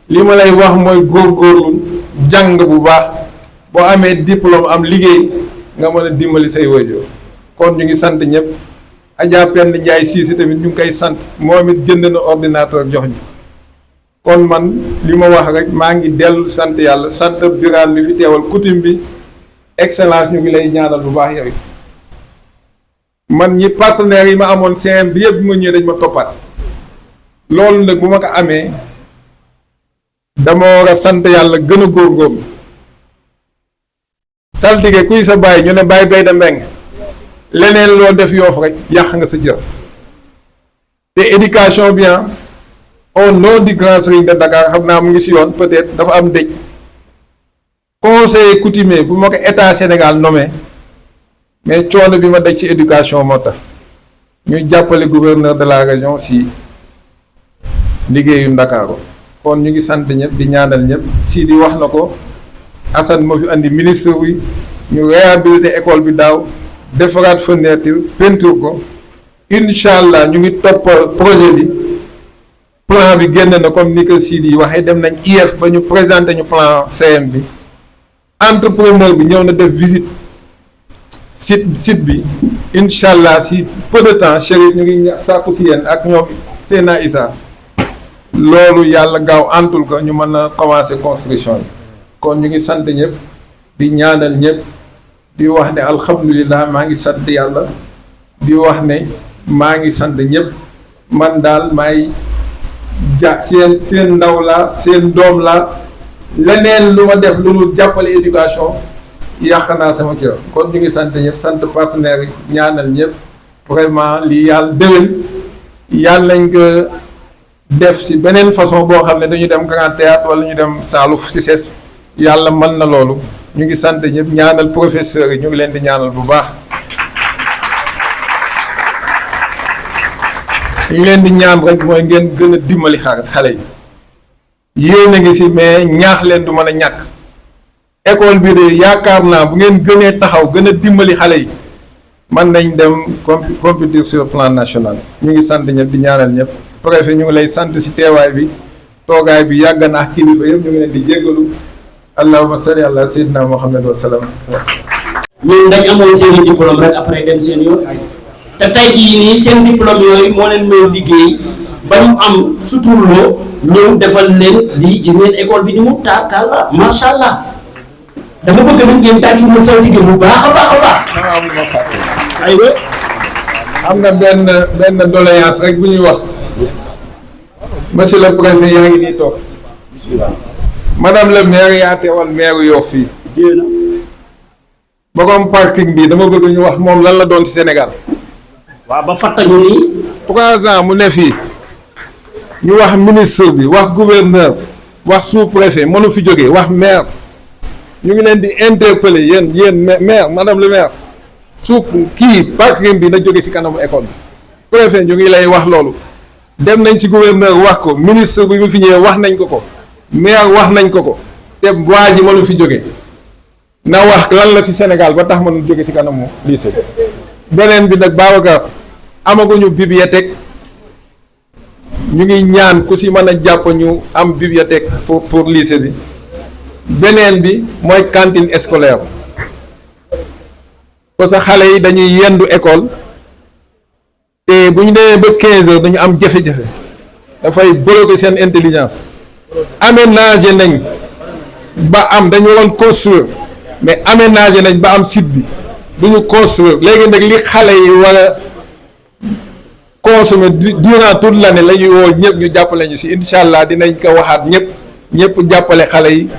li ma lay wax mooy góorgóorlu jàng bu baax boo amee diplôme am liggéey nga mën a dimbali say waajur kon ñu ngi sant ñëpp Adja Pend Ndiaye Cissé tamit ñu ngi koy sant moom it jënd na ordinateur jox ñu kon man li ma wax rek maa ngi dellu sant yàlla sant Birane mi fi teewal coutume bi excellence ñu ngi lay ñaanal bu baax yow man ñi partenaires yi ma amoon CM bi yëpp bi ma ñëwee dañ ma toppaat loolu nag bu ma ko amee dama war a sant yàlla gën a góorgóorlu saltige kuy sa bàyyi ñu ne bàyyi bay da mbeng leneen loo def yoof rek yàq nga sa jër te éducation bien au nom du grand serigne de Dakar xam naa mu ngi si yoon peut-être dafa am dëj conseiller coutumier bu ma ko état Sénégal nommé mais coono bi ma daj ci éducation moo tax ñuy jàppale gouverneur de la région si liggéeyu Ndakaaru kon ñu ngi sant ñëpp di ñaanal ñëpp si di wax na ko Assane moo fi andi ministre bi ñu réhabilité école bi daaw defaraat fenêtre peinture ko incha allah ñu ngi topp projet bi plan bi génn na comme ni ko Sidi waxee dem nañ IF ba ñu présenté ñu plan CM bi entrepreneur bi ñëw na def visite site bi incha allah si peu de temps Chérif ñu ngi sàkku si yéen ak ñoom Seyna Issa loolu yàlla gaaw antul ko ñu mën a commencer construction bi kon ñu ngi sant ñëpp di ñaanal ñëpp di wax ne alhamdulilah maa ngi sant yàlla di wax ne maa ngi sant ñëpp man daal maay seen ndaw la seen doom la leneen lu ma def lu dul jàppale éducation yàq naa sama kër kon ñu ngi sant ñëpp sant partenaires yi ñaanal ñëpp vraiment lii yàlla déwén yàlla nañ ko def si beneen façon boo xam ne dañu dem Grand Théâtre wala ñu dem saalu Cissesse yàlla mën na loolu ñu ngi sant ñëpp ñaanal professeurs yi ñu ngi leen di ñaanal bu baax ñu ngi leen di ñaan rek mooy ngeen gën a dimbali xale yi yéen a ngi si mais ñaax leen du mën a ñàkk école bi de yaakaar naa bu ngeen gënee taxaw gën a dimbali xale yi man nañ dem compétir sur le plan national ñu ngi sant ñëpp di ñaanal ñëpp préfet ñu ngi lay sant si teewaay bi toogaay bi yàgg na ak kilifa yëpp ñu ngi leen di jéggalu allahumma salli ala sayyidina muhammad wa sallam. ñun dañ amoon seen i diplôme rek après dem seen yoon te tey jii nii seen diplôme yooyu moo leen may liggéey ba ñu am suturloo ñëw defal leen lii gis ngeen école bi ni mu taakalla macha allah dama bëgg nag ngeen tàccu ma saltige bu baax a baax a baax. aywa. am na benn doléance rek bu ñuy wax monsieur le préfet yaa ngi nii toog madame le maire yaa teewal maire Yoff fii borom parking bi dama bëgg ñu wax moom lan la doon ci Sénégal. waaw ba fàttañu nii 3 ans mu ne fii ñu wax ministre bi wax gouverneur wax sous-préfet mënu fi jógee wax maire ñu ngi leen di interpeller yéen maire madame le maire kii parking bi na jóge ci kanamu école bi préfet ñu ngi lay wax loolu dem nañ ci gouverneur wax ko ministre bi mu fi ñëwee wax nañ ko maire wax nañ ko te waa ji mënu fi jóge na wax lan la ci Sénégal ba tax mënu jóge ci kanamu lycée beneen bi nag Babacar amaguñu bibliothèque ñu ngi ñaan ku ci mën a jàpp ñu am bibliothèque pour lycée bi beneen bi mooy cantine scolaire parce que xale yi dañuy yendu école te bu ñu demee ba 15 heures dañu am jafe-jafe dafay bloquer seen intelligence aménager nañ ba am dañu waroon construire mais aménager nañ ba am site bi du ñu construire léegi nag li xale yi war a consommer durant toute l'année la ñuy woo ñëpp ñu jàppale ñu ci incha allah dinañ ko waxaat ñëpp jàppale xale yi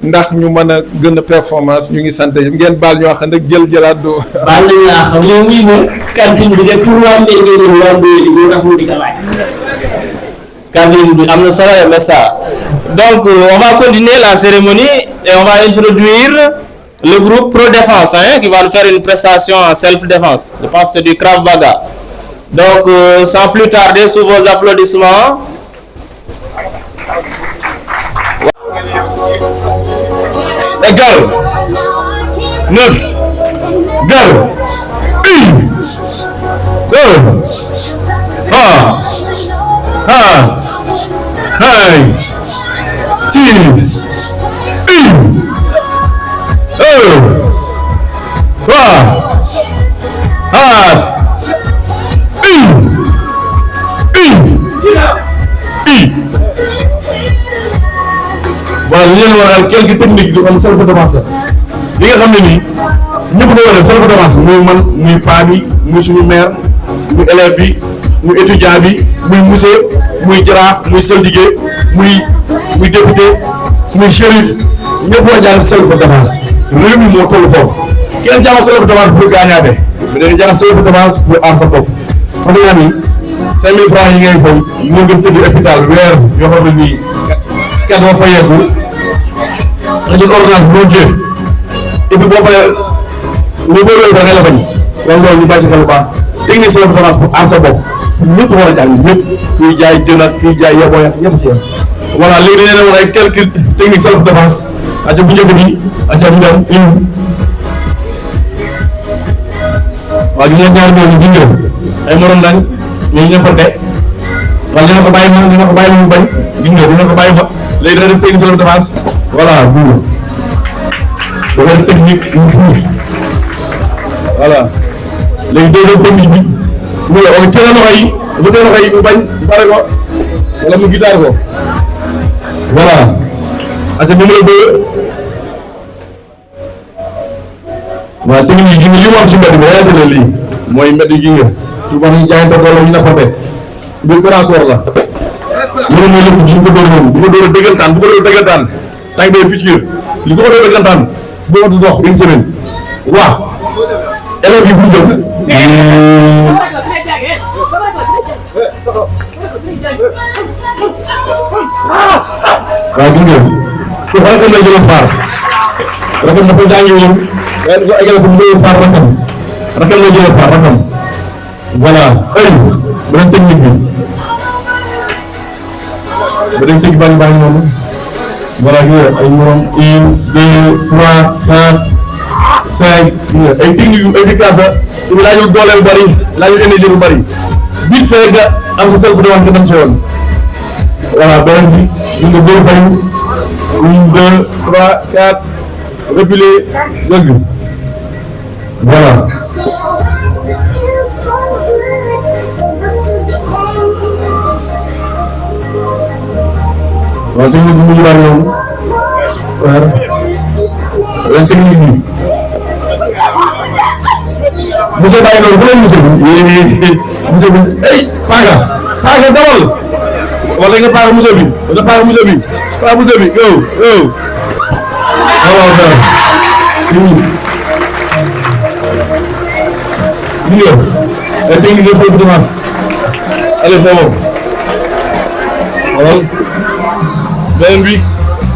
ndax ñu mën a gën a performance ñu ngi sant yëpp ngeen baal ñoo xam nag jëlaat doo. baal nañu laa xam léegi muy moom cantine bi de pour waa mbéy ngeen ñëw waa mbéy di tax mu di ko laaj. cantine bi am na solo mais ça donc on va continuer la cérémonie et on va introduire le groupe Pro Défense qui va nous faire une prestation en self défense. Je pense que c'est du Krav Maga. Donc sans plus tarder, sous vos applaudissements. Égal. 9. Go. 1. 2. 3. 4. 5. 6. voilà li leen waral quelques techniques yu am self-défense li nga xam ne nii ñëpp dañoo def self-défense muy man muy paa bi muy suñu maire muy élève bi muy étudiant bi muy monsieur muy jaraaf muy saltige muy député muy shérif ñëpp war a jàng self-défense réew mi moo toll foofu kenn jàng self-défense pour gaañaate mais dañuy jàng self-défense pour aar sa bopp xam nga ni 5000 francs yi ngay fay moo gën tëdd hôpital weer yoo xam ne nii kenn moo fa yeggul nga jël ordonnance boo jëf et puis boo fayee lu boo loolu sax nga la bañ loolu loolu ñu bàyyi si xel bu baax technique self défense pour aar sa bopp ñëpp war a jàng ñëpp kuy jaay jën ak kuy jaay yaboo ak ñëpp ci yem voilà léegi dañu leen woon ay quelques techniques self défense aja bu njëkk bi aja bu njëkk waaw gis ngeen ñaar ñooñu gis ngeen ay morom lañ ñooñu ñëppante wala dina ko bàyyi ma dina ko bàyyi ma mu bañ gis nga dina ko bàyyi ma léegi dana def technique self défense voilà bu dafa def technique yu puus voilà léegi deuxième technique bi mu ngi wax cëra loxo yi bu dee loxo yi mu bañ pare ko wala mu gitaar ko voilà ak numéro 2 waaw technique yi gis nga li mu am si mbedd bi réalité la lii mooy mbedd yi gis nga souvent ñu jaayante wala ñu nappante bi ko raccord la loolu mooy lépp bu ko dóor noonu bu ko dóor dëggantaan bu ko dóor dëggantaan tànk day futur li ko dóor dëggantaan bu ko dox une semaine waaw élèves yi fu ñu jëm waaw gis nga su rakam lay jëloon paar rakam dafa jàngi woon waaye dafa eggale fu mu jëloon paar rakam lay jëloon paar rakam voilà ay beneen technique bi beneen technique baa ngi noonu voilà gis nga ay morom 1 2 3 4 5 ay technique yu efficace la te laajul doole bu bari laajul énergie bu bari vite fait nga am sa self défense nga dem si yoon voilà beneen bi ñu nga góor fayu 1 2 3 4 reculer dëgg voilà waaw technique bi mu ñu bari noonu waaw beneen technique bi monsieur Baye noonu bu leen monsieur bi monsieur bi ay paaga dawal wala nga paaga monsieur bi wala paaga monsieur bi paaga monsieur bi yow waaw waaw yow ay technique de self défense allez foofu waaw beneen bi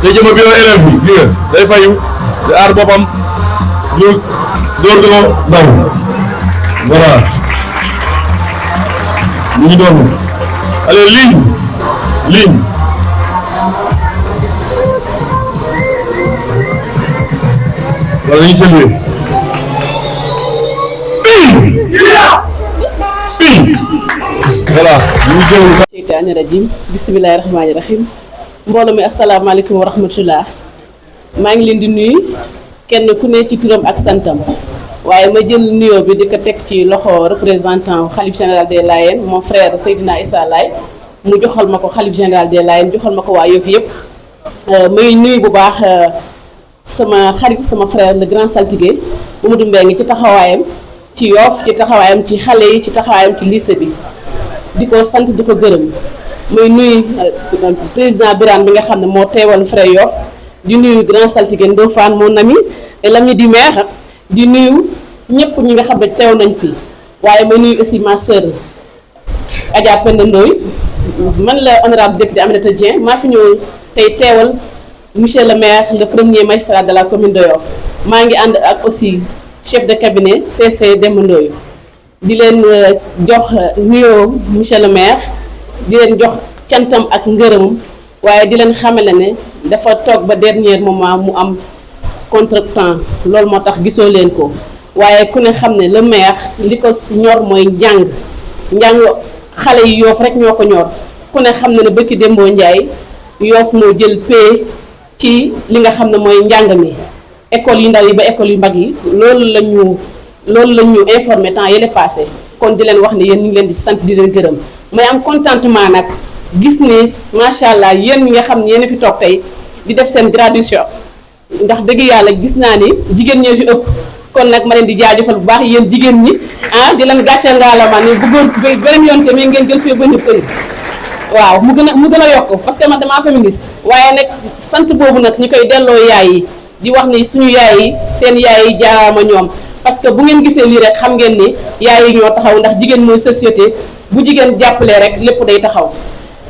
day jëm a biir élève bi gis nga day fayu di aar boppam dóor ko daw voilà ñu ngi doon allez ligne wala dañuy saluer voilà ñu ngi jël seytaani rajim bismillahi rahmaani rahim mbooloo mi asalaamaaleykum wa rahmatullah maa ngi leen di nuyu kenn ku ne ci turam ak santam waaye ma jël nuyoo bi di ko teg ci loxo représentant xalif général des Layènes mon frère Seydina Issa Laye mu joxal ma ko xalif général des Layènes joxal ma ko waa Yoff yëpp may nuyu bu baax sama xarit sama frère le grand saltigué Mamadou Mbengue ci taxawaayam ci Yoff ci taxawaayam ci xale yi ci taxawaayam ci lycée bi di ko sant di ko gërëm may nuyu président Birane bi nga xam ne moo teewal frère Yoff di nuyu grand saltigué Ndofane mon ami et l'ami du maire di nuyu ñëpp ñi nga xam ne teew nañ fi waaye may nuyu aussi ma sœur Adja Penda Ndoye man la honorable député Aminata Dieng maa fi ñëw tey teewal monsieur le maire le premier magistrat de la commune de Yoff maa ngi ànd ak aussi chef de cabinet CC Demba Ndoye di leen jox nuyoo monsieur le maire di leen jox cantam ak ngërëmam waaye di leen xamale ne dafa toog ba dernier moment mu am contretemps loolu moo tax gisoo leen ko waaye ku ne xam ne le maire li ko ñor mooy njàng xale yi Yoff rek ñoo ko ñor ku ne xam ne ne bëkki Dembo Ndiaye Yoff moo jël paie ci li nga xam ne mooy njàng mi école yu ndaw yi ba école yu mag yi loolu la ñu informé temps yële passé kon di leen wax ne yéen ñu ngi leen di sant di leen gërëm may am contentement nag gis ni macha allah yéen ñi nga xam ne yéen a fi toog tey di def seen graduation ndax dëgg yàlla gis naa ni jigéen ñee fi ëpp kon nag ma leen di jaajëfal bu baax yéen jigéen ñi di leen gàcce ngaalama ni bëggoon beneen yoon tamit ngeen gën fee bëri kër waaw mu gën a yokk parce que man damaa féministe waaye nag sant boobu nag ñi koy delloo yaay yi di wax ni suñu yaay yi seen yaay yi jaaraama ñoom parce que bu ngeen gisee lii rek xam ngeen ni yaay yi ñoo taxaw ndax jigéen mooy société bu jigéen jàppalee rek lépp day taxaw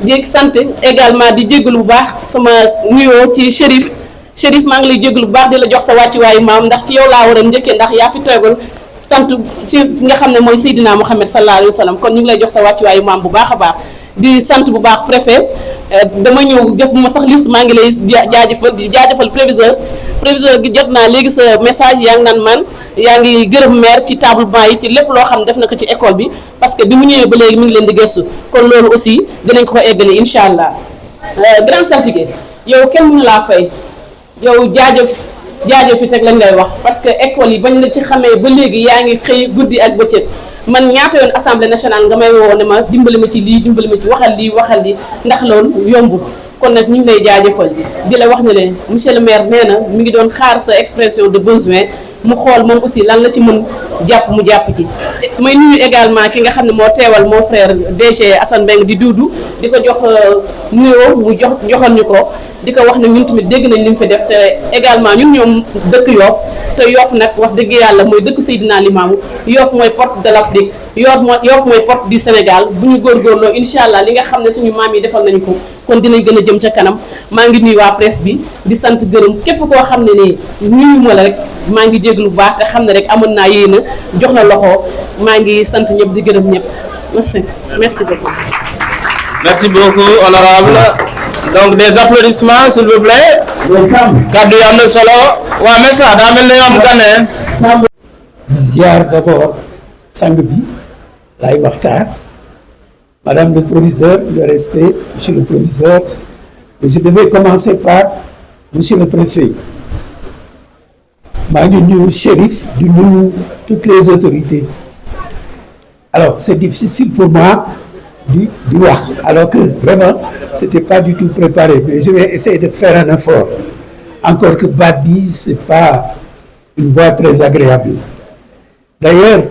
di sant également di jéggalu bu baax sama nuyoo ci Chérif Chérif maa ngi lay jégalu bu baax di la jox sa wàccuwaayu maam ndax ci yow laa war a njëkkee ndax yaa fi tegal tant ci nga xam ne mooy Seydina Mouhamed sallallahu alayhi wa sallam kon ñu ngi lay jox sa wàccuwaayu maam bu baax a baax di sant bu baax préfet dama ñëw def ma sax liste maa ngi lay jaajëfal préviseur gi jot naa léegi sa message yaa ngi naan man yaa ngi gërëm maire ci table banc yi ci lépp loo xam ne def na ko ci école bi parce que bi mu ñëwee ba léegi mi ngi leen di gëstu kon loolu aussi dinañ ko eggale incha allah grand saltige yow kenn mënu laa fay yow jaajëf fi teg lañ lay wax parce que école yi bañ la ci xamee ba léegi yaa ngi xëy guddi ak bëccëg man ñaata yoon assemblée nationale nga may woo ne ma dimbali ma ci lii dimbali ma ci waxal lii ndax loolu yombul kon nag ñu ngi lay jaajëfal di la wax ne leen monsieur le maire nee na mi ngi doon xaar sa expression de besoin mu xool moom aussi lan la ci mën jàpp mu jàpp ci. may nuyu également ki nga xam ne moo teewal mon frère DG Assane Mbengue di Doudou di ko jox nuyoo mu joxal ñu ko di ko wax ne ñun tamit dégg nañ li mu fi def te également ñun ñoom dëkk Yoff te Yoff nag wax dëgg yàlla mooy dëkk Seydina Limamou Yoff mooy porte de l'Afrique Yoff mooy porte du Sénégal bu ñu góorgóorloo incha allah li nga xam ne suñu maam yi defal nañu ko kon dinañ gën a jëm ca kanam maa ngi nuyu waa presse bi di sant gërëm képp koo xam ne nii nuyu ma la rek maa ngi jéglu bu baax te xam ne rek amoon naa yéena jox la loxo maa ngi sant ñëpp di gërëm ñëpp merci beaucoup. Merci beaucoup honorable donc des applaudissements s'il vous plaît. kaddu yi am na solo waa Messa daa mel ne am gane. ziar d'abord sang bi lay waxtaan madame le proviseur le respect monsieur le proviseur mais je devais commencer par monsieur le préfet maa ngi nuyu Chérif di nuyu toutes les autorités alors c'est difficile pour moi di wax alors que vraiment c'était pas du tout préparé mais je vais essayer de faire un effort encore que baat bi c'est pas une voix très agréable d'ailleurs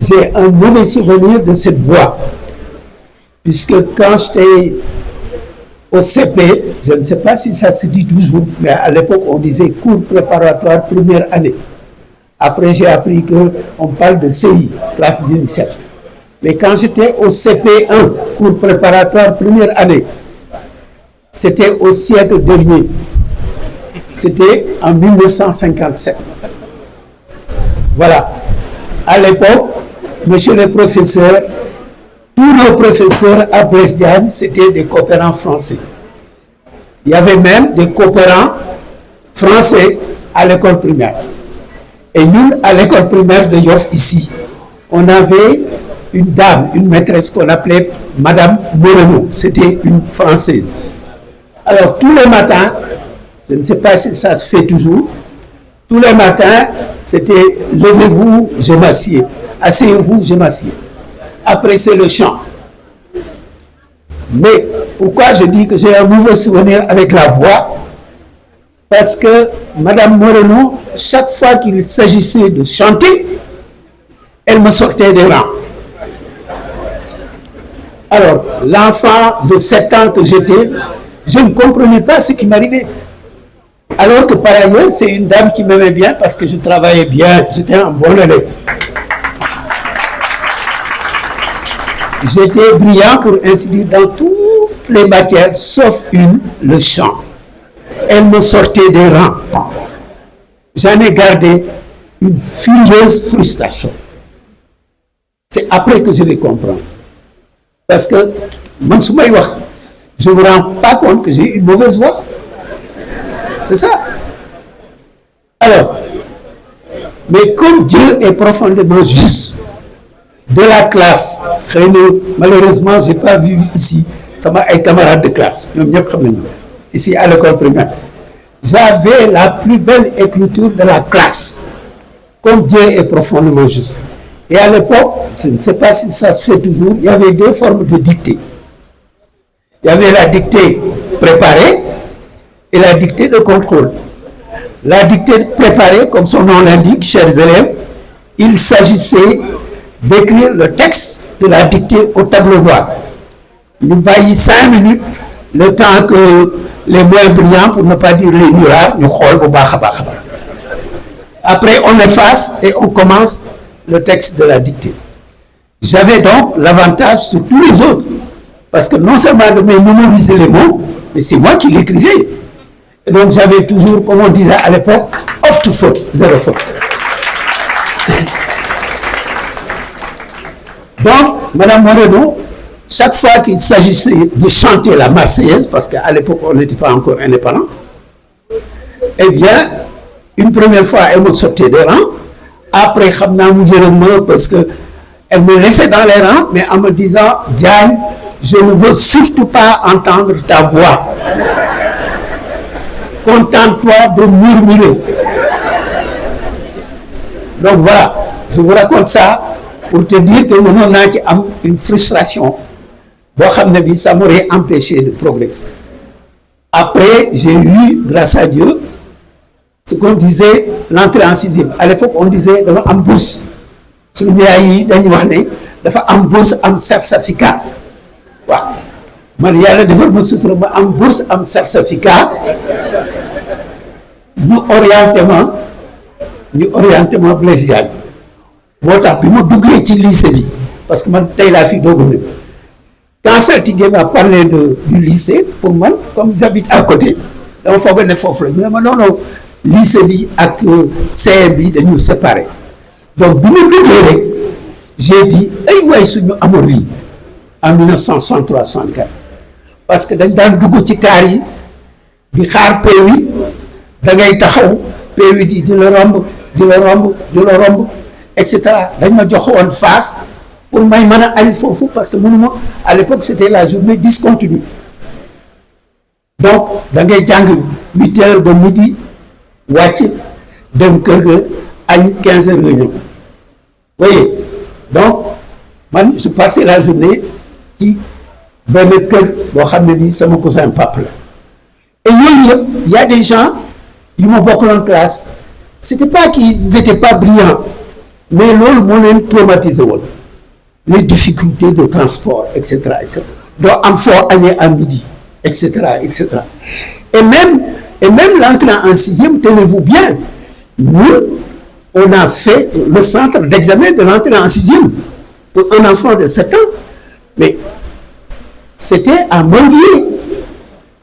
j'ai un mauvais souvenir de cette voix puisque quand j'étais au CP, je ne sais pas si ça se dit toujours, mais à l'époque on disait cours préparatoire première année. Après j'ai appris qu'on parle de CI, classe d'initiation. Mais quand j'étais au CP1, cours préparatoire première année, c'était au siècle dernier. C'était en 1957. Voilà. À l'époque, monsieur le professeur, tous nos professeurs à Blaise Diagne, c'était des coopérants français. Il y avait même des coopérants français à l'école primaire. Et nous, à l'école primaire de Yoff, ici, on avait une dame, une maîtresse qu'on appelait Madame Moreno. C'était une Française. Alors, tous les matins, je ne sais pas si ça se fait toujours, tous les matins, c'était « Levez-vous, je m'assieds. Asseyez-vous, je m'assieds. » Après, c'est le chant. Mais pourquoi je dis que j'ai un mauvais souvenir avec la voix? Parce que Madame Moreno, chaque fois qu'il s'agissait de chanter, elle me sortait des rangs. Alors, l'enfant de 7 ans que j'étais, je ne comprenais pas ce qui m'arrivait. Alors que par ailleurs, c'est une dame qui m'aimait bien parce que je travaillais bien, j'étais un bon élève. J'étais brillant pour ainsi dire dans toutes les matières, sauf une, le chant. Elle me sortait des rangs. J'en ai gardé une furieuse frustration. C'est après que je vais comprendre. Parce que, je ne me rends pas compte que j'ai une mauvaise voix. C'est ça. Alors, mais comme Dieu est profondément juste, de la classe, malheureusement, je n'ai pas vu ici, ça m'a été camarade de classe, ici à l'école primaire. J'avais la plus belle écriture de la classe, comme Dieu est profondément juste. Et à l'époque, je ne sais pas si ça se fait toujours, il y avait deux formes de dictée. Il y avait la dictée préparée et la dictée de contrôle. La dictée préparée, comme son nom l'indique, chers élèves, il s'agissait d'écrire le texte de la dictée au tableau noir. Nous baillons 5 minutes, le temps que les moins brillants, pour ne pas dire les nullards, nous khollent. Après, on efface et on commence le texte de la dictée. J'avais donc l'avantage sur tous les autres, parce que non seulement de mémoriser les mots, mais c'est moi qui l'écrivais. Et donc j'avais toujours, comme on disait à l'époque, off to faute, zéro faute. Donc, Madame Moreno, chaque fois qu'il s'agissait de chanter la Marseillaise, parce qu'à l'époque on n'était pas encore indépendant, eh bien, une première fois elle me sortait des rangs, après parce que elle me laissait dans les rangs, mais en me disant, Diane, je ne veux surtout pas entendre ta voix. Contente-toi de murmurer. Donc voilà, je vous raconte ça pour te dire que mon a une frustration. Ça m'aurait empêché de progresser. Après, j'ai eu, grâce à Dieu, ce qu'on disait l'entrée en sixième. À l'époque, on disait en bourse. Sur le pays, dafa am bourse am certificat. Waaw. Man yàlla defal ma sutura ma am bourse am certificat. Ñu orienté ma Blaise Diagne. Moo tax bi ma duggee ci lycée bi parce que man tey laa fi doog a ñëw. Quand Saltigué m'a parlé du lycée, pour moi, comme j'habite à côté, dama foog ne foofu la ñu ne ma non lycée bi ak CM bi dañu séparé. Donc bi ma duggee rek j'ai dit ay waay suñu amoon lii en 1963-64 parce que dañ daan dugg ci kaar yi di xaar PEI da ngay taxaw PEI di la romb et cetera dañ ma jox woon face pour may mën a añ foofu parce que mënuma à l'époque c'était la journée discontinue donc da ngay jàng 8 heures ba midi wàcc dem kër ga añ 15 heures nga ñëw. Voyez, donc man je passais la journée ci benn kër boo xam ne bii sama cousin pap la et yooyu yëpp y a des gens yu ma bokkaloon en classe c'était pas qu'ils étaient pas brillants mais loolu moo leen traumatisé woon les difficultés de transport et cetera doo am foo añee à midi et cetera et même l'entrée en sixième, tenez-vous bien, nous on a fait le centre d'examen de l'entrée en sixième pour un enfant de 7 ans. Mais c'était à Montpellier.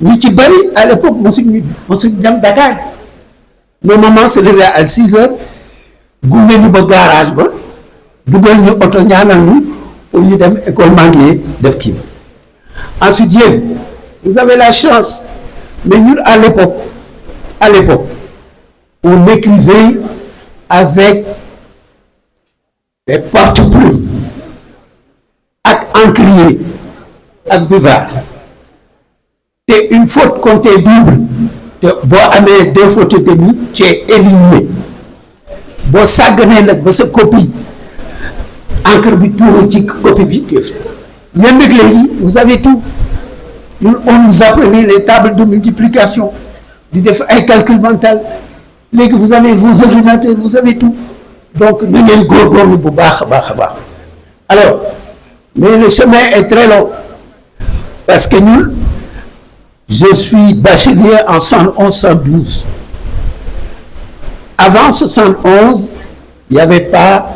Nitibari, à l'époque, monsieur Dakar. Nos mamans se levaient à 6 heures, gouvernaient nous au garage, nous nous auto nous pour nous dem école Manguier d'Efkim. Ensuite, vous avez la chance, mais nous à l'époque, on écrivait avec des porte-plumes, avec encrier, avec buvard. C'est une faute comptée double. Bon, avec 2 fautes et demie, tu es éliminé. Bon, ça gagne avec cette copie. Encre copie. Vous avez tout. On nous apprenait les tables de multiplication, un calcul mental. Vous avez vos ordinateurs, vous avez tout. Donc, nous avons alors, mais le chemin est très long. Parce que nous, je suis bachelier en 71-112. Avant 71, il n'y avait pas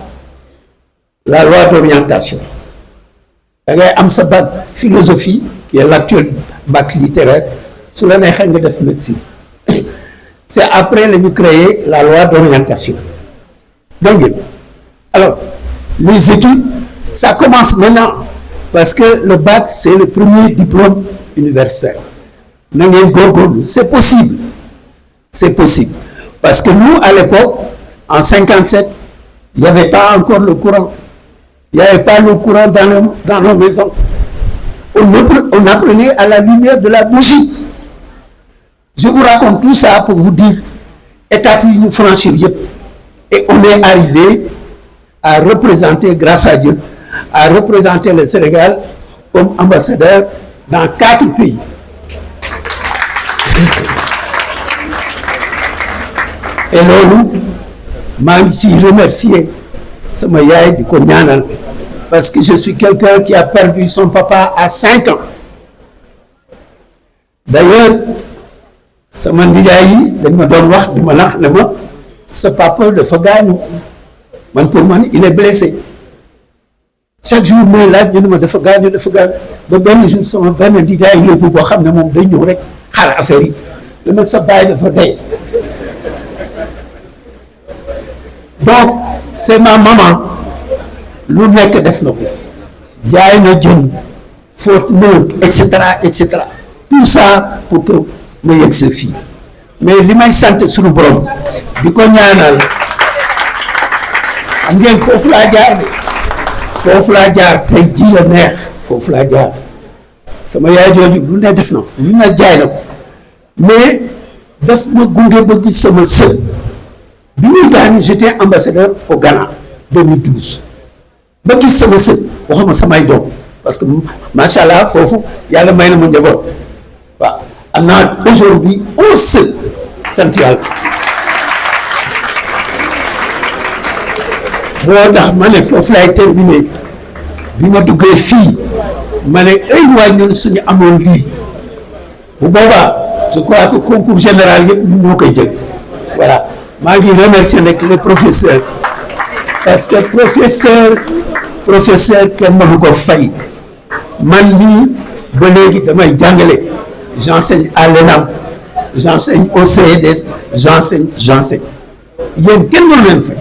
la loi d'orientation. Il y avait un bac philosophie, qui est l'actuel bac littéraire, sur la médecine. C'est après que nous avons créé la loi d'orientation. Donc, alors, les études, ça commence maintenant, parce que le bac, c'est le premier diplôme universitaire. C'est possible. C'est possible. Parce que nous, à l'époque, en 57, il n'y avait pas encore le courant. Il n'y avait pas le courant dans nos maisons. On apprenait à la lumière de la bougie. Je vous raconte tout ça pour vous dire, étape nous franchir. Et on est arrivé à représenter, grâce à Dieu, à représenter le Sénégal comme ambassadeur dans 4 pays. Et là, je suis remercié parce que je suis quelqu'un qui a perdu son papa à 5 ans. D'ailleurs, ce papa de Fagano, il est blessé. Chaque jour, moi, là, je me dis, de Fagano. Le jour, il est dama sa baay dafa dee. Donc c'est ma maman lu nekk def na ko jaay na jën fóot na et cetera tout ça pour que ma yegg sa fii mais li may sant suñu borom di ko ñaanal xam ngeen foofu laa jaar tey ji la neex foofu laa jaar sama yaay jooju lu ne def na ko lu ne jaay na ko mais daf ma gunge ba gis sama sët bi muy gaañu j'étais ambassadeur au Ghana 2012 ba gis sama sët waxuma samay doom parce que macha allah foofu yàlla may na mu njaboot waaw am naa aujourd'hui 11 sët sant yàlla boo tax ma ne foofu laay terminé bi ma duggee fii ma ne ay waay ñun suñu amoon lii bu boobaa je crois que concours général yëpp ñun ñoo koy jël voilà maa ngi remercier nag les professeurs parce que professeur kenn mënu ko fay man mii ba léegi damay jàngale j'enseigne à l'ENAM j'enseigne au CEDS j'enseigne yéen kenn mënu leen fay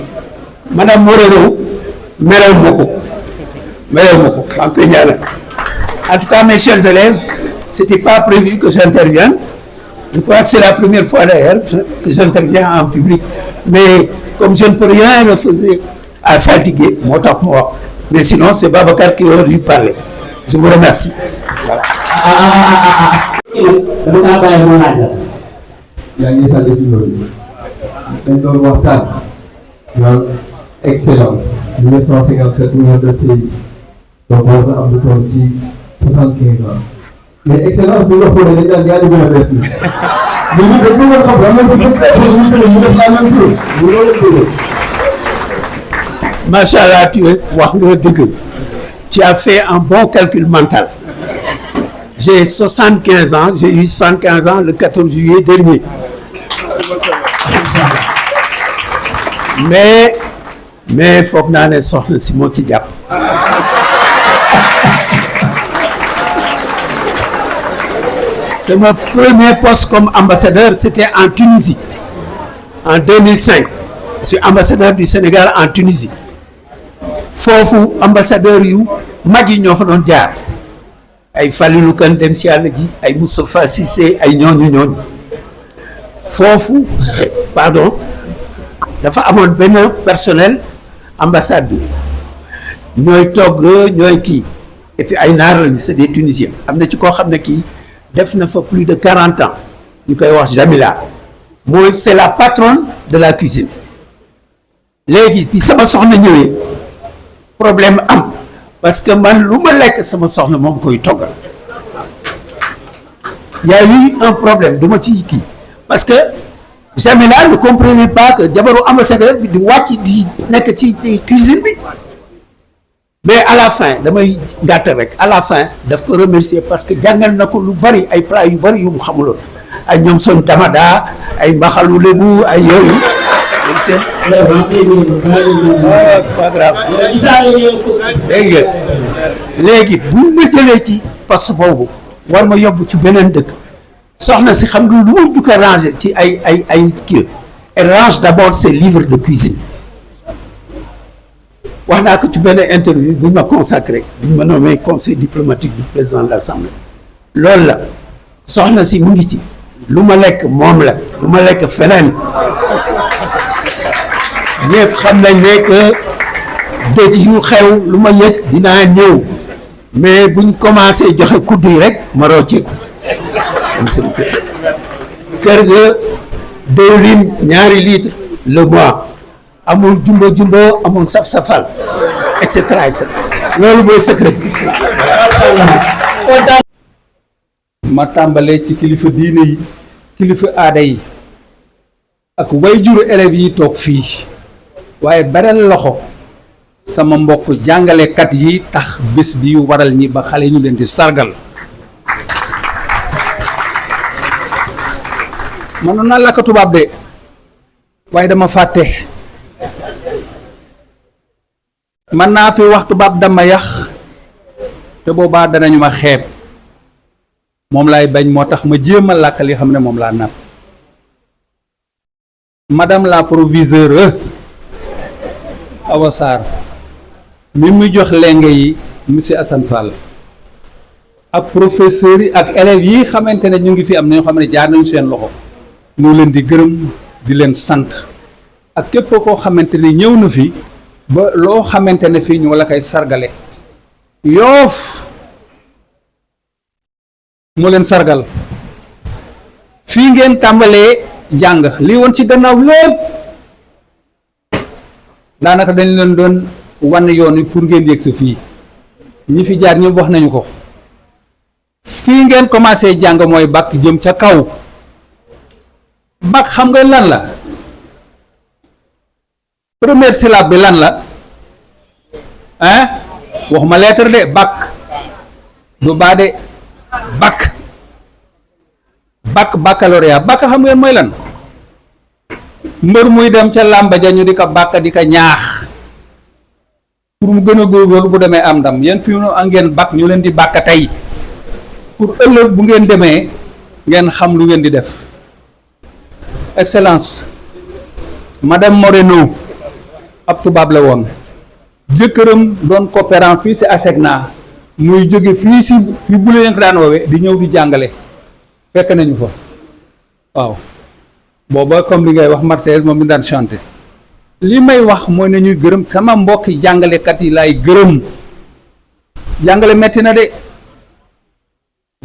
madame Moreno merew ma ko maa ngi koy ñaanal en tout cas mes chers élèves c'était pas prévu que j'intervienne. Je crois que c'est la première fois d'ailleurs que j'interviens en public. Mais comme je ne peux rien refuser à saltiguer, moo tax ma wax. Mais sinon, c'est Babacar qui aurait dû parler. Je vous remercie. Voilà. yaa ngi sant ci loolu dañ doon waxtaan naan excellence 1957 mu de CI donc war na am lu toll ci 75 ans. mais excellence bu nga xoolee dañ daan yaa ngi gën a bees nii mais ñun dañ ko war a xam daal mooy que ñu def la même chose bu loolu dëgg. Macha Allah, wax nga dëgg. Tu as fait un bon calcul mental. J'ai 75 ans, j'ai eu 75 ans le 14 juillet dernier. Mais foog naa ne soxna si moo ci jàpp. C'est mon premier poste comme ambassadeur, c'était en Tunisie, en 2005. Je suis ambassadeur du Sénégal en Tunisie. Foofu ambassadeur yu mag yi ñoo fa doon jaar ay Falilou Kane dem si yàlla ji ay Moustapha Cissé ay ñooñu foofu pardon dafa amoon benn personnel ambassade bi ñooy togg ñooy kii et puis ay naar lañu c'est des Tunisiens am na ci koo xam ne kii def na fa plus de 40 ans ñu koy wax Jamila mooy c'est la patronne de la cuisine léegi bi sama soxna ñëwee problème am parce que man lu ma lekk sama soxna moom koy toggal y a eu un problème du ma ci kii parce que Jamila ne comprenait pas que jabaru ambassadeur bi di wàcc di nekk ci cuisine bi mais à la fin damay gàttal rek à la fin daf ko remercier parce que jàngal na ko lu bari ay plat yu bari yu mu xamuloon ay ñoom son tamada ay mbaxalu lébu ay yooyu c'est pas grave dégg nga léegi bu ma jëlee ci poste boobu war ma yóbbu ci beneen dëkk soxna si xam nga lu mu jukka ranger ci ay kii elle range d'abord ses livres de cuisine wax naa ko ci benn interview bu ñu ma consacré bu ñu ma nommé conseil diplomatique du président de l'Assemblée loolu la soxna si mu ngi ci lu ma lekk moom la lu ma lekk feneen ñëpp xam nañ ne que dëj yu xew lu ma yëg dinaa ñëw mais buñ commencé joxe kudd yi rek ma rocceeku am seen kër ga diwlin 2 litres le mois amul jumbo amul saf-safal et cetera loolu mooy secret ma tàmbalee ci kilifa diine yi kilifa aada yi ak wayjuru élèves yi toog fii waaye beneen loxo sama mbokk jàngalekat yi tax bés bi waral ñi ba xale ñu leen di sargal mënoon naa làkk tubaab de waaye dama fàtte mën naa fi wax tubaab dama yax te boobaa danañu ma xeeb moom laay bañ moo tax ma jéem a làkk li xam ne moom laa napp madame la proviseure Awa Sarr mi muy jox lenge yi monsieur Assane Fall ak professeurs yi ak élèves yi xamante ne ñu ngi fi am na ñoo xam ne jaar nañu seen loxo ñu leen di gërëm di leen sant ak képp koo xamante ne ñëw na fi ba loo xamante ne fii ñu la koy sargale Yoff moo leen sargal fii ngeen tàmbalee jàng lii woon ci gannaaw lépp daanaka dañ leen doon wan yoon wi pour ngeen yëg sa fii ñi fi jaar ñëpp wax nañu ko fii ngeen commencé jàng mooy bac jëm ca kaw bac xam nga lan la première syllabe bi lan la hein waxuma lettre de bac du baa de bac baccalauréat bac xam ngeen mooy lan mbër muy dem ca làmba ja ñu di ko bàkk di ko ñaax pour mu gën a góorgóorlu bu demee am ndam yéen fii a ngeen bac ñu leen di bàkk tey pour ëllëg bu ngeen demee ngeen xam lu ngeen di def excellence madame Moreno ab tubaab la woon jëkkëram doon coopérant fii si ASECNA muy jóge fii si fi bu leen ko daan woowee di ñëw di jàngale fekk nañu fa waaw booba comme li ngay wax Marseillaise moom mi daan chanter li may wax mooy ne ñuy gërëm sama mbokki jàngalekat yi laay gërëm jàngale metti na de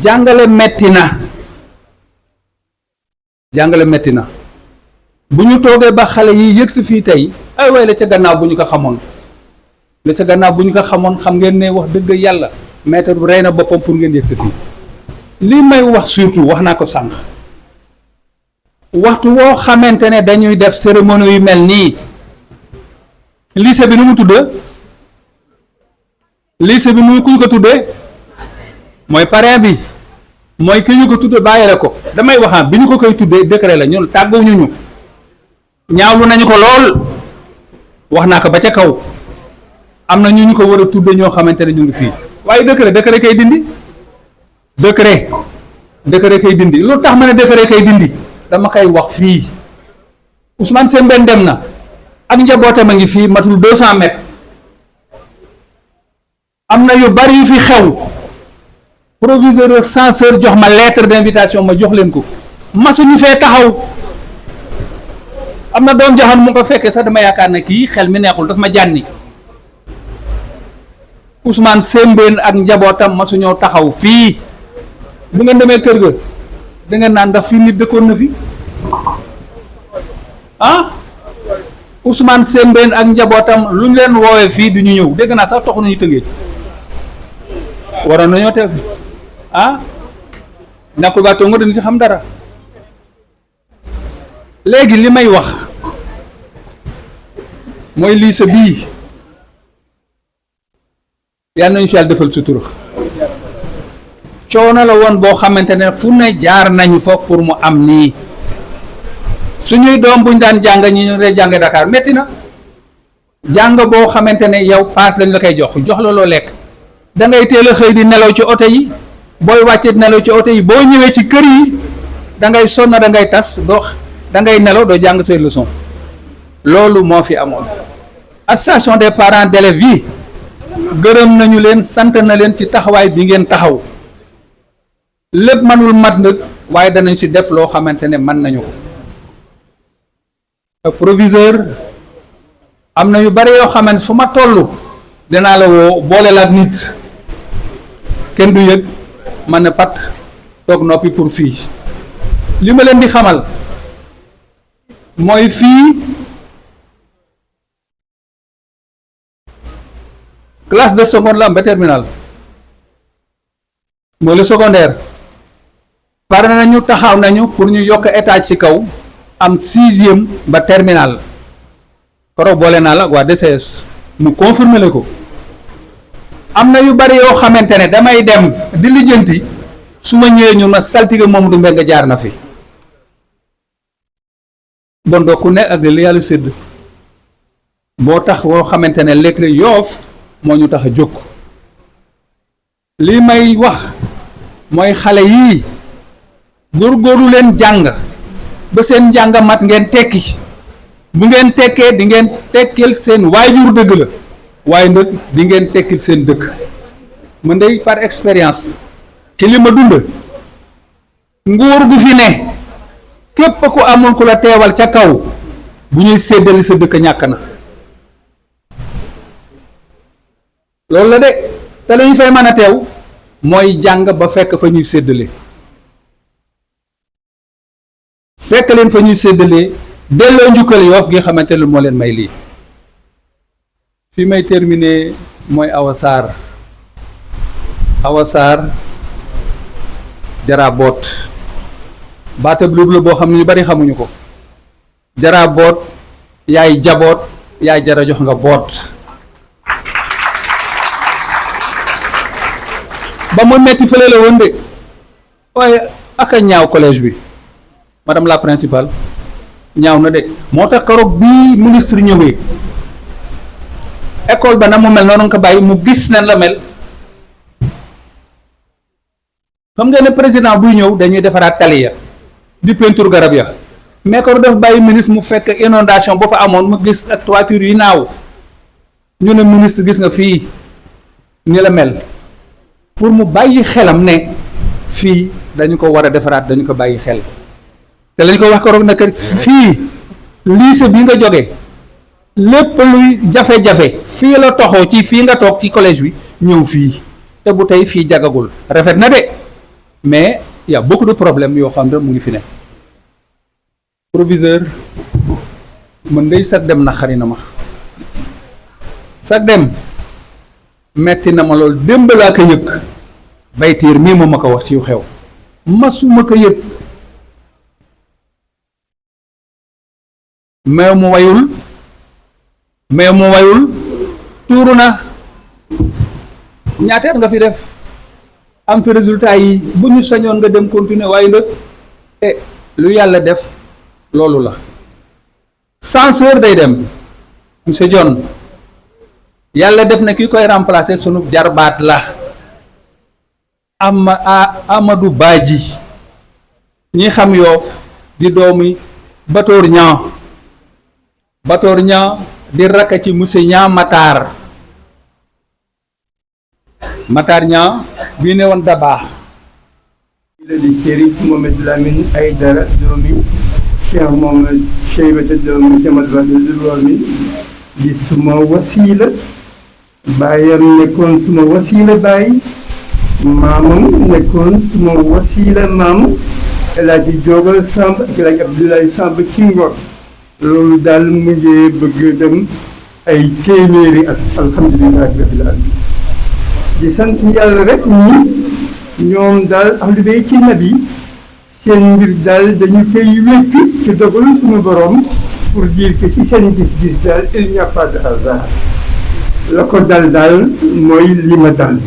jàngale metti na jàngale metti na bu ñu toogee ba xale yi yëg si fii tey ay way la ca gannaaw bu ñu ko xamoon la ca gannaaw bu ñu ko xamoon xam ngeen ne wax dëgg yàlla maître bu rey na boppam pour ngeen yëg si fii li may wax surtout wax naa ko sànq waxtu woo xamante ne dañuy def cérémonie yu mel nii lycée bi nu mu tudd lycée bi nu kuñ ko tuddee mooy parrain bi mooy ki ñu ko tuddee bàyyile ko damay waxaan bi ñu ko koy tuddee décret la ñun tàgguwuñu ñu ñaawlu nañu ko lool wax naa ko ba ca kaw am na ñu ko war a tudde ñoo xamante ne ñu ngi fii waaye décret kay dindi décret kay dindi lu tax ma ne décret kay dindi dama koy wax fii Ousmane Sembène dem na ak njabootam a ngi fii matul 200 mètres am na yu bari yu fi xew proviseur ak censeur jox ma lettre d'invitation ma jox leen ko masuñu fee taxaw am na doom jaxan mu ko fekkee sax dama yaakaar ne kii xel mi neexul daf ma jànni Ousmane Sembène ak njabootam masuñoo taxaw fii bu ngeen demee kër ga da ngeen naan ndax fii nit dëkkoon na fi ah Ousmane Sembène ak njabootam lu ñu leen woowee fii du ñu ñëw dégg naa sax taxu nañu tëngee waroon nañoo teew fi ah nekkul ba tonga dañu si xam dara léegi li may wax mooy lycée bii yal nañu si yàlla defal sutura coono la woon boo xamante ne fu ne jaar nañu fa pour mu am nii suñuy doom buñ daan jàng ñi ñu dee jàng Dakar metti na jàng boo xamante ne yow paas lañ la koy jox la loo lekk da ngay teel a xëy di nelaw ci oto yi booy wàccee di nelaw ci oto yi boo ñëwee ci kër yi da ngay sonn da ngay tas doo da ngay nelaw doo jàng say leçon loolu moo fi amoon. association des parents d'élèves yi gërëm nañu leen sant na leen ci taxawaay bi ngeen taxaw lépp mënul mat nag waaye danañ ci def loo xamante ne mën nañu ko. proviseur am na yu bari yoo xamante su ma toll dinaa la woo boole la ak nit kenn du yëg man ne pat toog noppi pour fii li ma leen di xamal mooy fii classe de seconde la am ba terminal mooy le secondaire pare nañu taxaw nañu pour ñu yokk étage ci kaw am 6e ba terminal koroog boole naa la waa DCS mu confirmer la ko am na yu bari yoo xamante ne damay dem di lijjanti su ma ñëwee ñu ma saltige moom du mbeng jaar na fi bon doo ku ne ak li yàlla sédd boo tax woo xamante ne léeg-léeg Yoff moo ñu tax a jóg li may wax mooy xale yii góorgóorlu leen jàng ba seen njàng mat ngeen tekki bu ngeen tekkee di ngeen tekkil seen waajur dëgg la waaye nag di ngeen tekkil seen dëkk. man day par expérience ci li ma dund nguur gu fi ne képp ku amoon ku la teewal ca kaw bu ñuy séddali sa dëkk ñàkk na loolu la de te la ñu fay mën a teew mooy jàng ba fekk fa ñuy séddale fekk leen fa ñuy séddalee delloo njukkal Yoff gi xamante ne moo leen may lii. fi may terminer mooy Awa Sarr jaraboot baatab léeb la boo xam ne ñu bari xamuñu ko. jaraboot yaay jaboot yaay jara jox nga boot. ba ma metti fële la woon de waaye ak a ñaaw collège bi madame la principale ñaaw na de moo tax keroog bii ministre ñëwee école ba na mu mel noonu nga ko bàyyi mu gis na la mel. xam nga ne président buy ñëw dañuy defaraat tali ya di peinture garab ya mais ko def bàyyi ministre mu fekk inondation ba fa amoon mu gis ak toiture yi naaw ñu ne ministre gis nga fii ni la mel pour mu bàyyi xelam ne fii dañu ko war a defaraat dañu ko bàyyi xel te lañ ko wax ko roog nag fii lycée bi nga jógee lépp luy jafe-jafe fii la toxoo ci fii nga toog ci collège bi ñëw fii te bu tey fii jagagul rafet na de mais y a beaucoup de problèmes yoo xam ne mu ngi fi ne proviseur man day sag dem na xari na ma sag dem metti na ma lool démb laa ko yëg baytiir mii moom ma ko wax ci xew masuma ko yëg meew mu wayul tuuru na ñaateer nga fi def am fi résultat yi bu ñu sañoon nga dem continuer waaye nag lu yàlla def loolu la censeur day dem monsieur John yàlla def na ki koy remplacer sunu jarbaat la Amadou Badji ñi xam Yoff di doomi Batoor Niang di rakk ci monsieur Niang Matar Niang bii ne woon Dabaax di Chérif Mohamed Lamine Aïdara doomi Cheikh Mohamed Cheybata doomi Cheikh doomi di suma wasiila baayam nekkoon suma wasiila baay maamam nekkoon suma wasiila maam El Hadji Jogal Samb ak El Hadji Abdoulaye Samb ci Ngor loolu daal mu ngi bëgg dem ay téeméeri at alhamdulilahi rabbil alamin di sant yàlla rek ñoom daal ahlu bayti ci nabi seen mbir daal dañu koy wékk ci dogalu suñu borom pour dire que ci seen gis-gis daal il n'y a pas de hasard la ko daal mooy li ma dal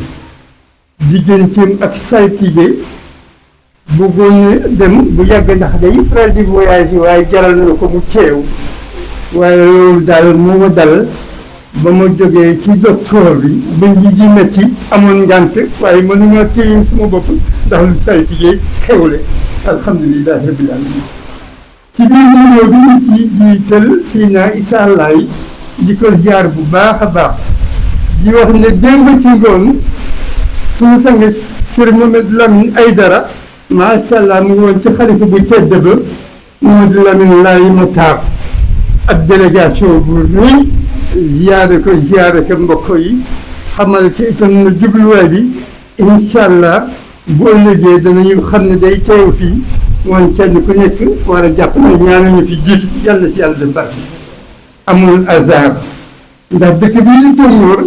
digganteem ak saltige bëggoon dem bu yàgg ndax day faral di voyage waaye jaral na ko mu teew waaye loolu daal moo ma dal ba ma jógee ci docteur bi ba nji ji metti amoon ngànt waaye mënuma téye suma bopp ndax lu saltige xewle alhamdulilahi rabbil alamin ci biir nuyoo bi ñu ci jiital fii naa Issa Laye di ko ziar bu baax a baax di wax ne démb ci ngoon suñu sang Sëriñ Mohamed Lamine Aïdara macha allah mu ngi woon ci xalifa bu tedd ba Mohamed Lamine Laye Matar ak délégation bu rëy ziyaare ko mbokk yi xamal ci itam na jubluwaay bi incha allah bu ëllëgee danañu xam ne day teew fii woon kenn ku nekk war a jàpp ne ñaanañu fi jiitu yàlla ci yàlla dem barke amul hasard ndax dëkk bi li tóngoor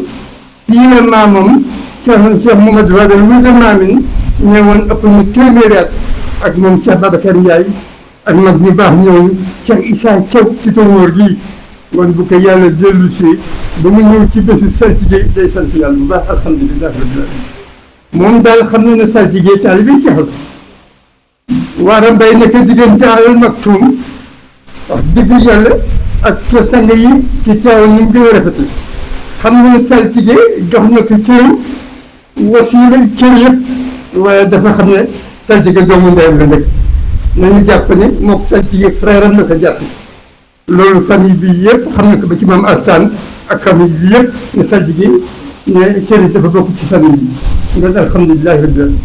fii la maamam Cheikh Mamadou Wadal wulde maamin ñëwoon ëpp na téeméeri at ak moom Cheikh Babacar Ndiaye ak mag ñu baax ñëw Cheikh Issa Thiaw ci tóngoor gii kon bu ko yàlla dellu si ba mu ñëw ci bésu saltige day sant yàlla bu baax alhamdulilah rabbil alamin moom daal xam na ne saltige taalibe Cheikh la war a mbay nekk diggante Al Maktoum wax dëgg yàlla ak sang yi ci teew ñu gën a rafetlu xam na ne saltige jox na ko cër wasiila cër yëpp waaye dafa xam ne saltige doomu ndeyam la nekk nañu jàpp ne mook saltige frère am na ko jàpp loolu famille bi yëpp xam na ko ba ci maam Alsaan ak famille bi yëpp ne Saltigué ne Chérif dafa bokk ci famille bi kon alhamdulilah rabbil alamin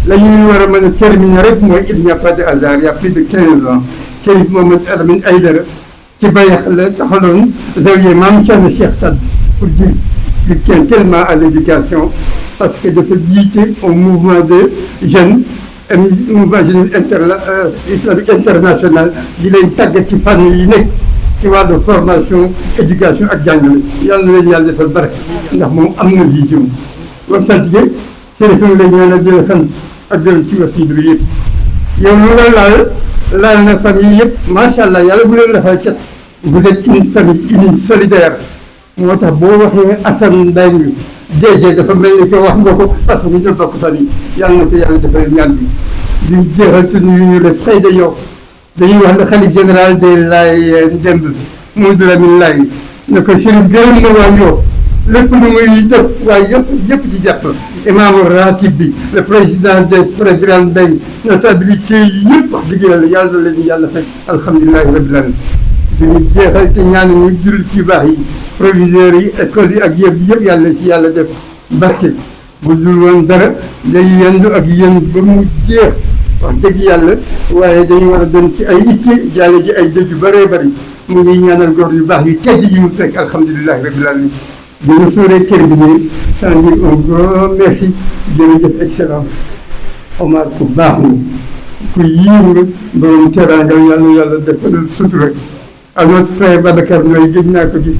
la ñuy war a mën a terminer rek mooy il n'y a pas de hasard il y a plus de 15 ans Chérif Mohamed Alamine Aïdara ci Bayax la taxaloon zawiya maam Cheikh Saad pour dire qu'il tient tellement à l'éducation parce que dafa jiite au mouvement de jeunes mouvement jeune islamique international di leen tàggat ci fànn yi nekk ci wàllu formation éducation ak jàngale yàlla na leen yàlla defal barke ndax moom am na vision kon Saltigué Chérif ngi lay ñaanal di la sant ak dellu ci wasiilu yëpp yow lu la laal na famille yëpp macha allah yàlla bu leen defal cat vous êtes une famille unie solidaire moo tax boo waxee Assane Mbengue DG dafa mel ni que wax nga ko parce que ñu ñoo bokk famille yàlla na ko yàlla defal ñaan bi di jeexal te nuyu le frère de Yoff dañuy wax le khalife général des Laye démb Mamadou Lamine Laye ne ko Chérif gërëm na waa Yoff lépp lu muy def waaye yëpp ci jàpp imam ratib bi le président des frères Birane Mbengue notabilité yi yëpp wax dëgg yàlla na leen yàlla fekk alhamdulilahi rabbil alamin dañuy jeexal te ñaan ñu jullit ci baax yi proviseurs yi écoles yi ak yëpp yàlla ci yàlla def barke bu dul woon dara day yendu ak yéen ba mu jeex wax dëgg yàlla waaye dañu war a dem ci ay itte jàlle ji ay dëj yu bëree bëri mu ngi ñaanal góor yu baax yu tedd yi mu fekk alhamdulilahi rabbil alamin dina suuree kër bi nii sans dire un grand merci jërëjëf excellence Omar ku baax nga ku yiiw nga borom teraanga yàlla defal sutura ak notre frère Babacar Ndoye gëj naa ko gis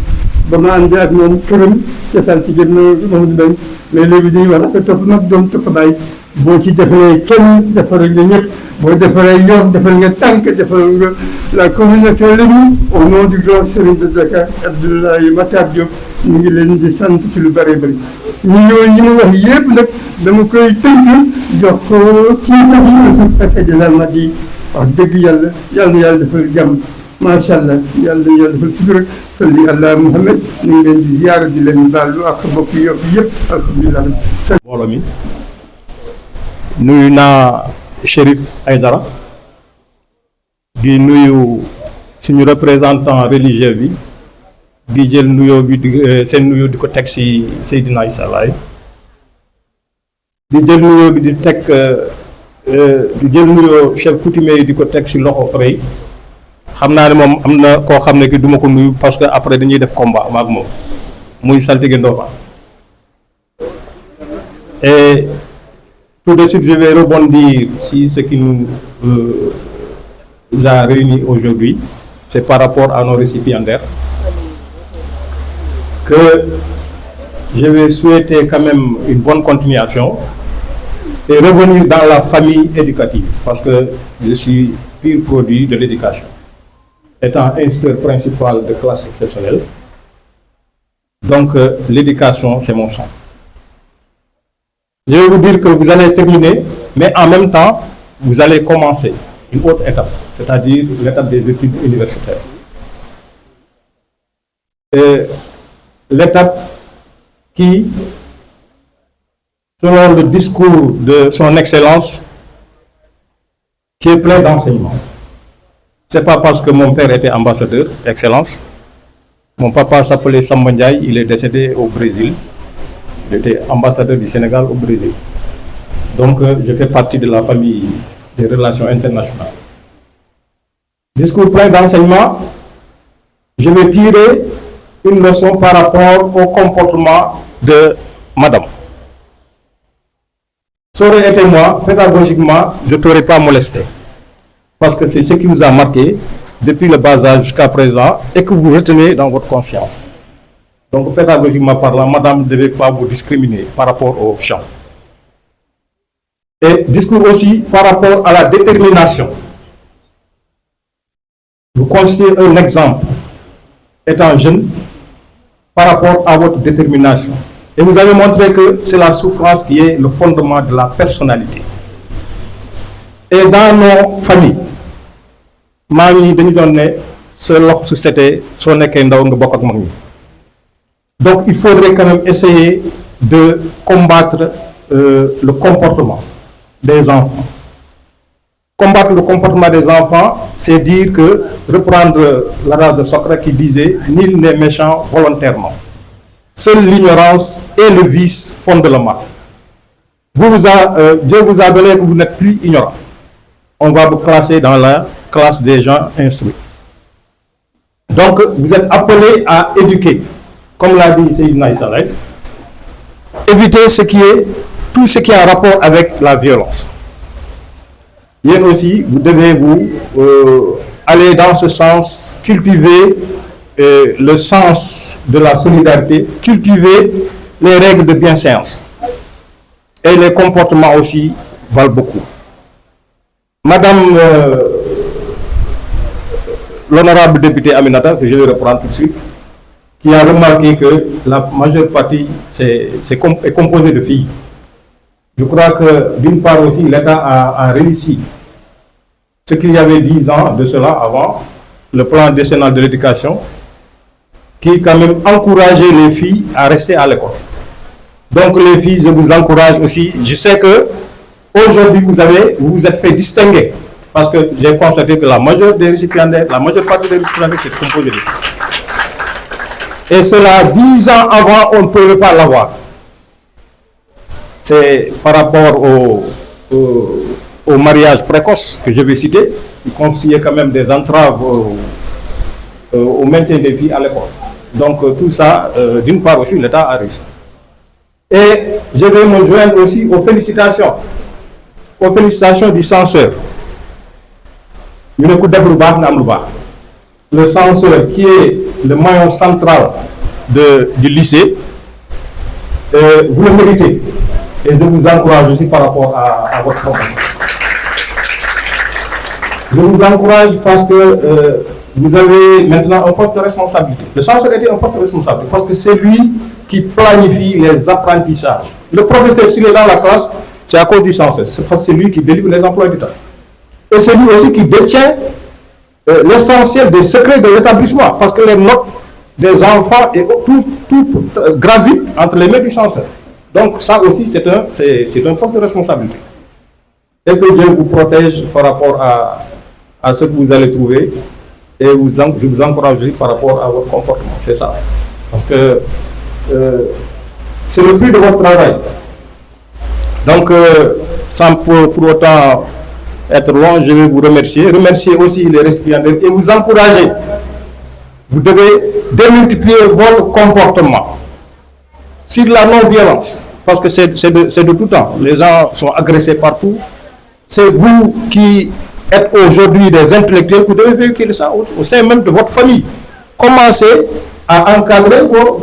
ba ma àndee ak moom këram ca Saltigué Mamadou Mbengue mais léegi dañuy wax ak topp mag doom topp bàyyi boo ci defaree kenn defaral nga ñëpp boo defaree Yoff defal nga tànk defal nga la communauté lébu au nom du grand serigne de Dakar Abdoulaye Matar Diop ñu ngi leen di sant ci lu bëree bëri ñi mu wax yëpp nag dama koy tënk jox ko kii tax ñu préfet de l'Almadies wax dëgg yàlla defal jàmm macha allah yàlla defal sutura salli ala Muhammad ñu ngi leen di ziyaara di leen baalu ak mbokk Yoff yëpp alhamdulilah. mbooloo mi nuyu naa Chérif Aïdara di nuyu suñu représentant religieux bi di jël nuyoo bi seen nuyoo di ko teg ci Seydina Issa Laye di jël nuyoo bi di jël nuyoo chef coutumier yi di ko teg ci loxo Frey xam naa ne moom am na koo xam ne ki duma ko nuyu parce que après dañuy def combat maak moom muy Saltigué Ndofane et tout de suite je vais rebondir si ce qui nous a réunis aujourd'hui, c'est par rapport à nos récipiendaires que je vais souhaiter quand même une bonne continuation et revenir dans la famille éducative parce que je suis pur produit de l'éducation. Étant instituteur principal de classe exceptionnelle, donc l'éducation c'est mon sang. Je vais vous dire que vous allez terminer, mais en même temps, vous allez commencer une autre étape, c'est-à-dire l'étape des études universitaires. Et l'étape qui, selon le discours de son Excellence, qui est plein d'enseignements. C'est pas parce que mon père était ambassadeur, Excellence. Mon papa s'appelait Samba Ndiaye, il est décédé au Brésil. Il était ambassadeur du Sénégal au Brésil. Donc, je fais partie de la famille des relations internationales. Discours plein d'enseignements, je vais tirer une leçon par rapport au comportement de madame. Ça aurait été moi, pédagogiquement, je ne t'aurais pas molesté. Parce que c'est ce qui vous a marqué depuis le bas âge jusqu'à présent et que vous retenez dans votre conscience. Donc, pédagogiquement parlant, madame ne devait pas vous discriminer par rapport au chant. Et discours aussi par rapport à la détermination. Vous constituez un exemple, étant jeune, par rapport à votre détermination. Et vous avez montré que c'est la souffrance qui est le fondement de la personnalité. Et dans nos familles, donc il faudrait quand même essayer de combattre le comportement des enfants. combattre le comportement des enfants, c'est dire que, reprendre l'adage de Socrate qui disait « Nul n'est méchant volontairement. Seule l'ignorance et le vice fondent le mal. » Dieu vous a donné que vous n'êtes plus ignorant. On va vous classer dans la classe des gens instruits. Donc, vous êtes appelés à éduquer, comme l'a dit Seydina Issa Laye, éviter tout ce qui est en rapport avec la violence. Et aussi, vous devez aller dans ce sens, cultiver le sens de la solidarité, cultiver les règles de bienséance. Et les comportements aussi valent beaucoup. Madame l'honorable député Aminata, que je vais reprendre tout de suite, qui a remarqué que la majeure partie est composée de filles. Je crois que d'une part aussi l'État a réussi ce qu'il y avait 10 ans de cela avant, le plan décennal de l'éducation, qui quand même encourageait les filles à rester à l'école. Donc les filles, je vous encourage aussi. Je sais que aujourd'hui vous vous êtes fait distinguer parce que j'ai constaté que la majeure partie des récipiendaires, c'est composé de filles. Et cela 10 ans avant, on ne pouvait pas l'avoir. C'est par rapport au mariage précoce que je vais citer, qui constituait quand même des entraves au maintien des filles à l'école. Donc tout ça, d'une part aussi, l'État a réussi. Et je vais me joindre aussi aux félicitations du censeur. Le censeur qui est le maillon central du lycée, vous le méritez. Et je vous encourage aussi par rapport à votre formation. Je vous encourage parce que vous avez maintenant un poste de responsabilité. Le censeur était un poste de responsabilité parce que c'est lui qui planifie les apprentissages. Le professeur, s'il est dans la classe, c'est à cause du censeur. C'est parce que c'est lui qui délivre les emplois du temps. Et c'est lui aussi qui détient l'essentiel des secrets de l'établissement, parce que les notes des enfants et tout gravite entre les mains du censeur. Donc ça aussi, c'est un poste de responsabilité. Et que Dieu vous protège par rapport à ce que vous allez trouver. Et je vous encourage aussi par rapport à votre comportement. C'est ça. Parce que c'est le fruit de votre travail. Donc, sans pour autant être loin, je vais vous remercier. Remercier aussi les récipiendaires et vous encourager. Vous devez démultiplier votre comportement sur la non-violence. Parce que c'est de tout temps. Les gens sont agressés partout. C'est vous qui êtes aujourd'hui des intellectuels, vous devez véhiculer ça au sein même de votre famille. Commencez à encadrer vos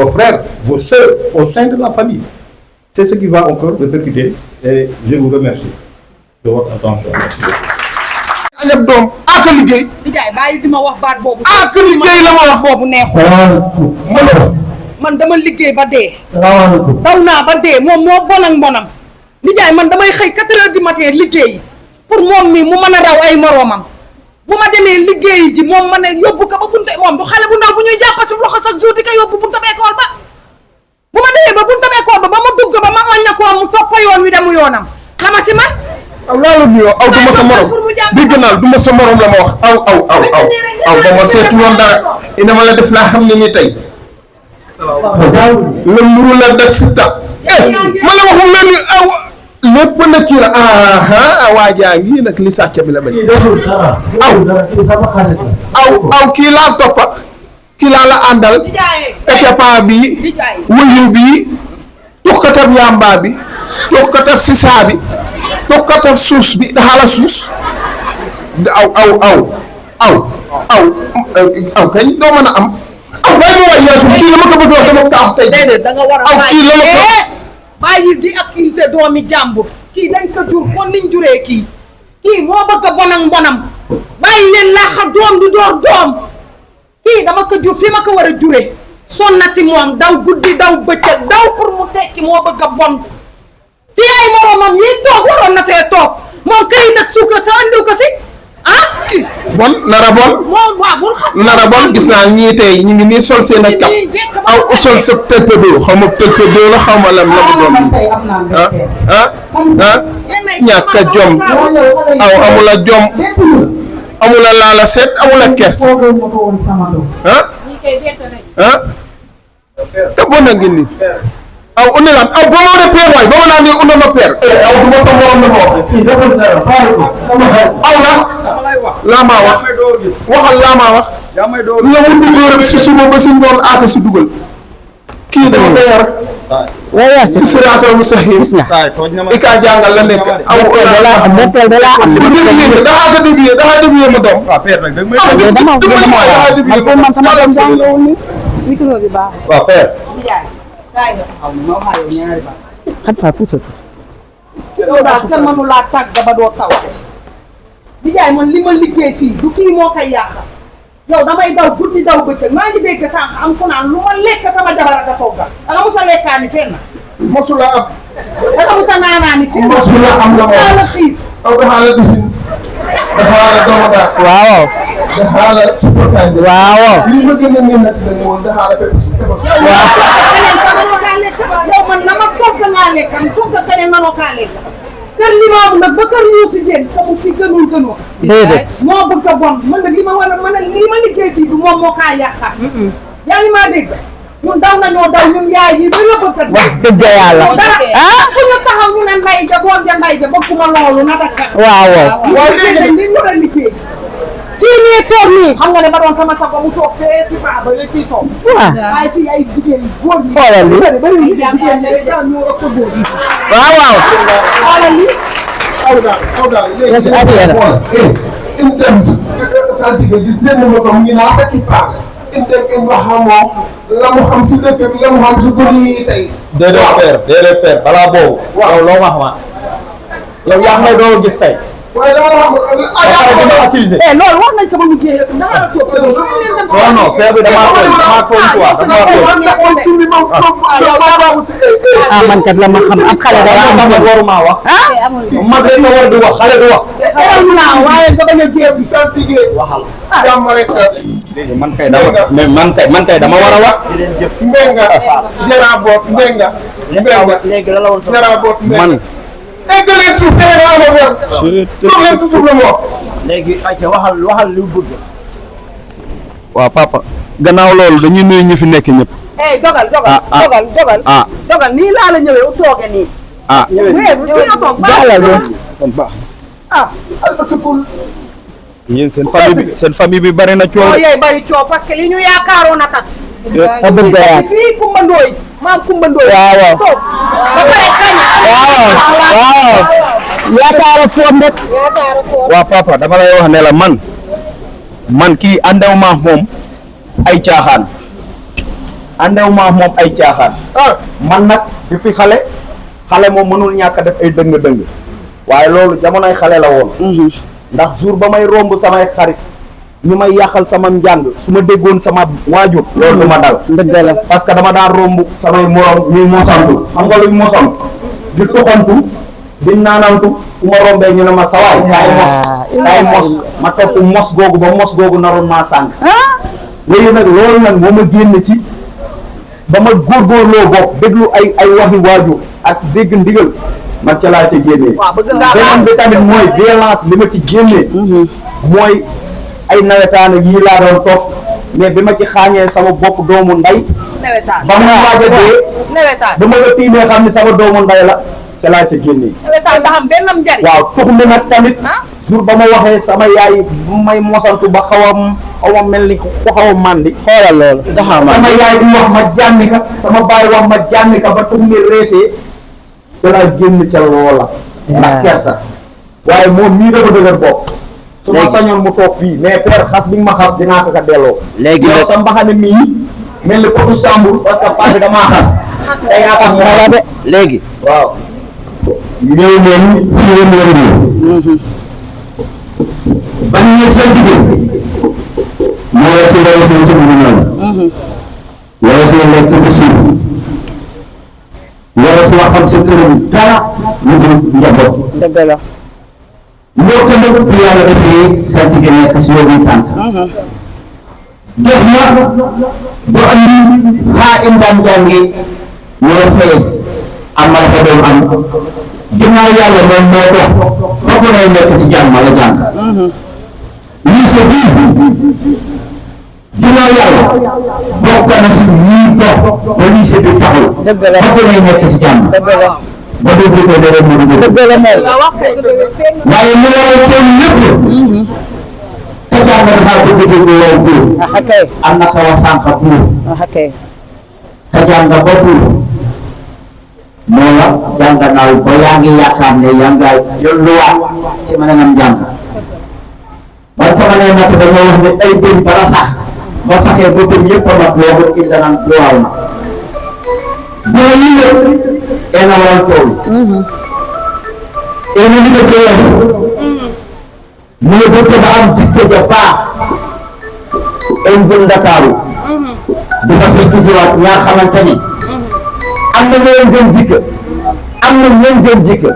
frères, vos sœurs au sein de la famille. C'est ce qui va encore répercuter et je vous remercie de votre attention. Aleb doom ak liggéey. Ndiaye bàyyi di ma wax baat boobu. ak liggéey la ma wax boobu neexul. salaamaaleykum. man dama liggéey ba dee. salaamaaleykum. daw naa ba dee moom moo bon ak mbonam. Ndiaye man damay xëy 4 heures du matin liggéey pour moom mi mu mën a raw ay moroomam bu ma demee liggéey ji moom ma ne yóbbu ko ba bunte moom du xale bu ndaw bu ñuy jàpp si loxo chaque jour di ko yóbbu bunte école ba bu ma demee ba bunte école ba ma dugg ba ma oñ na ko mu topp yoon wi demu yoonam la ma si man. aw loolu nuyoo aw du ma sa morom dégg naa du ma sa morom la ma wax aw ba ma seetu woon dara ina ma la def laa xam ne ni tey la mburu la def si ta ma la wax mu mel ni aw lépp nag kii la waa jaa ngi nag li sàcc bi la bañ aw kii laa toppa kii laa la àndal étapa bi wuyu bi tuxkatab yamba bi tuxkatab sisa bi tuxkatab suus bi daxala suus aw kañ doo mën a am aw bay ma way yeesu kii la ma ko bëgg wax dama ko am tey déedéet da nga war a aw kii la ma ko bàyyi di accuser doomi jàmbur kii dañ ko jur kon niñ juree kii moo bëgg a bon ak mbonam bàyyi leen laaxa doom di door doom kii dama ko jur fi ma ko war a juree son na si moom daw guddi daw bëccëg daw pour mu tekki moo bëgg a bon fii ay moromam yi toog waroon na fee toog moom këyit ak suukar sa andiw ko fi bon nara bon gis naa ñii tey ñu ngi nii sol seen ak cap aw sol sa tëlpëdoo xaw ma tëlpëdoo la xaw ma lam la mu doon ah ñàkk a jom aw amula jom amula laala seet amula kers ah te bon na ngi ni aw une lan aw ba ma ne père waay ba ma naa ni une ma père aw du ma sa morom na ma wax aw laa maa wax waxal laa maa wax nga mun di góor si suba ba si ngoon aaka si dugal kii dama ko yar waaye si siraatal mustaqim i ka jàngal la nekk aw daxaa ko dévier ma doom man sama doom jàngawul ni micro bi baax waaw père xat fa pousse yow daal kenn mënu laa tàgg ba doo taw di jaay man li ma liggéey fii du kii moo koy yàq yow damay daw guddi daw bëccëg maa ngi dégg sànq am ku naan lu ma lekk sama jabar ak a togga da nga musa lekkaani fenn mosula am da nga musa naanaani fenn mosula am la xiif aw daxaa la dihin daxaa la domoda waaw daxaa la supportaay waaw li ma gën a neex nag woon daxaa la pepp si keneen sa mënoo kaa lekk yow man la ma togg ngaa lekkal togg keneen mënoo kaa lekk kër li ma nag ba kër ñu si jéem te mu fi gënul gënoo déedéet moo bëgg a bon man nag li ma war a mën a li ma liggéey fii du moom moo kaa yàqaat yaa ngi maa dégg ñun daw nañoo daw ñun yaay yi ba nga bëgg a wax dëgg yàlla ah fu ñu taxaw ñu ne nday ja doom ja nday ja bëgguma loolu na dakka waaw waaw léegi li ñu war a liggéey fii nii toog nii xam nga ne ba doon sama sago mu toog fee si paa ba la fii toog waaye fii ay jigéen góor yi xoolal li bari jigéen ñoo ëpp góor yi waaw xoolal li aw daal léegi in dem saltige di seen moto mu ngi naa sa kippaale in dem in wax moom la mu xam si dëkk bi la mu xam si guddi yi tey déedéet père balaa boobu yow loo ma xamaat yow yaa ngi may doo gis tey waaye dama wax loolu wax nañ ko ba mu jeexee dama la toog non père bi damaa tooñ ah man kat la ma xam ab xale day am man waruma wax mag rek nga war di wax xale du wax waaye nga bañ a jéem saltige waxal jàmm rek léegi man kay dama war a wax mbenga jaraboot mbenga léegi la woon jaraboot man egg leen suuf te la ma ver toog leen si suuf la mo léegi ayca waxal li bëgg waaw papa gannaaw loolu dañuy nuyu ñi fi nekk ñëpp dogal dogal nii laa la ñëwee u tooge nii kon baax albatakul yéen seen famille bi bari na coow yooyu bari coow parce que li ñu yaakaaroon a tas fii Kumba Ndooy maam Kumba Ndooy waaw toog ba pare kañ waaw yaakaara foom rek waaw papa dama lay wax ne la man kii àndew maax moom ay caaxaan man nag depuis xale moom mënul ñàkk a def ay dëng-dëng waaye loolu jamonoy xale la woon ndax jour ba may romb samay xarit ñu may yàqal sama njàng su ma déggoon sama waajur loolu du ma dal parce que dama daan romb samay morom ñuy mosantu xam nga luy mosantu di tuxantu di naanantu su ma rombee ñu ne ma sawaay kaay mos ma topp mos googu ba mos googu naroon maa sànq léegi nag loolu nag moo ma génn ci ba ma góorgóorloo bopp déglu ay waxi waajur ak dégg ndigal man ca laa ca génnee beneen bi tamit mooy violence li ma ci génnee mooy ay nawetaan ak yii laa doon toog mais bi ma ci xaañee sama bopp doomu nday ba mu waaj a dee ba ma la tiimee xam ni sama doomu nday la ca laa ca génnee waaw tux mi nag tamit jour ba ma waxee sama yaay bu may mosantu ba xaw a mel ni ku xaw a màndi xoolal loolu sama yaay di wax ma jànni ka sama baay wax ma jànni ka ba tux mi reesee ca laa génn ca loola ndax kersa waaye moom nii dafa dëgër bopp su ma sañoon mu toog fii mais père xas bi nga ma xas dinaa ko delloo léegi yow sa mbaxane mii mel ni potu Sambour parce que paa bi damaa xas day nga xas dara de léegi waaw ñëw leen fi ngeen war a ñëw ban ñëw sa jigéen moo la ci rawatina ci bu noonu rawatina lekk ci suuf rawatina xam sa këram dara lu dul njaboot dëgg la moo tamit bi yàlla defee sa jigéen nekk si yow tànk def na ba andi faa indaan jànge ñoo fees amal fa doon am ginnaaw yàlla moom moo dox ba ko nay nekk ci jàmm la jàng lycée bii ginnaaw yàlla bokk na si ñii dox ba lycée bi taxaw ba ko nay nekk ci jàmm ba dégg ko dara mu dugg waaye mu war a toll lépp ca jàng dafa ko dégg ko yow góor am na xaw a sànq buur ka jàng ba buur moo la jànganaaw ba yaa ngi yaakaar ne yaa ngi yolluwaat ci ma nenam jàng ba fa ma nee nag dañoo wax ne ay bëñ bala sax ba saxee ba bëñ yëpp a mat loo ko indi naan lool na dina yi lépp ena waral coow ena li nga jëwees mu ne bëcc ba am dicté ja baax en jëm Ndakaaru du fa fekk jiwaat ñaar xamante ni am na ñeneen gën jikka am na ñeen gën jikka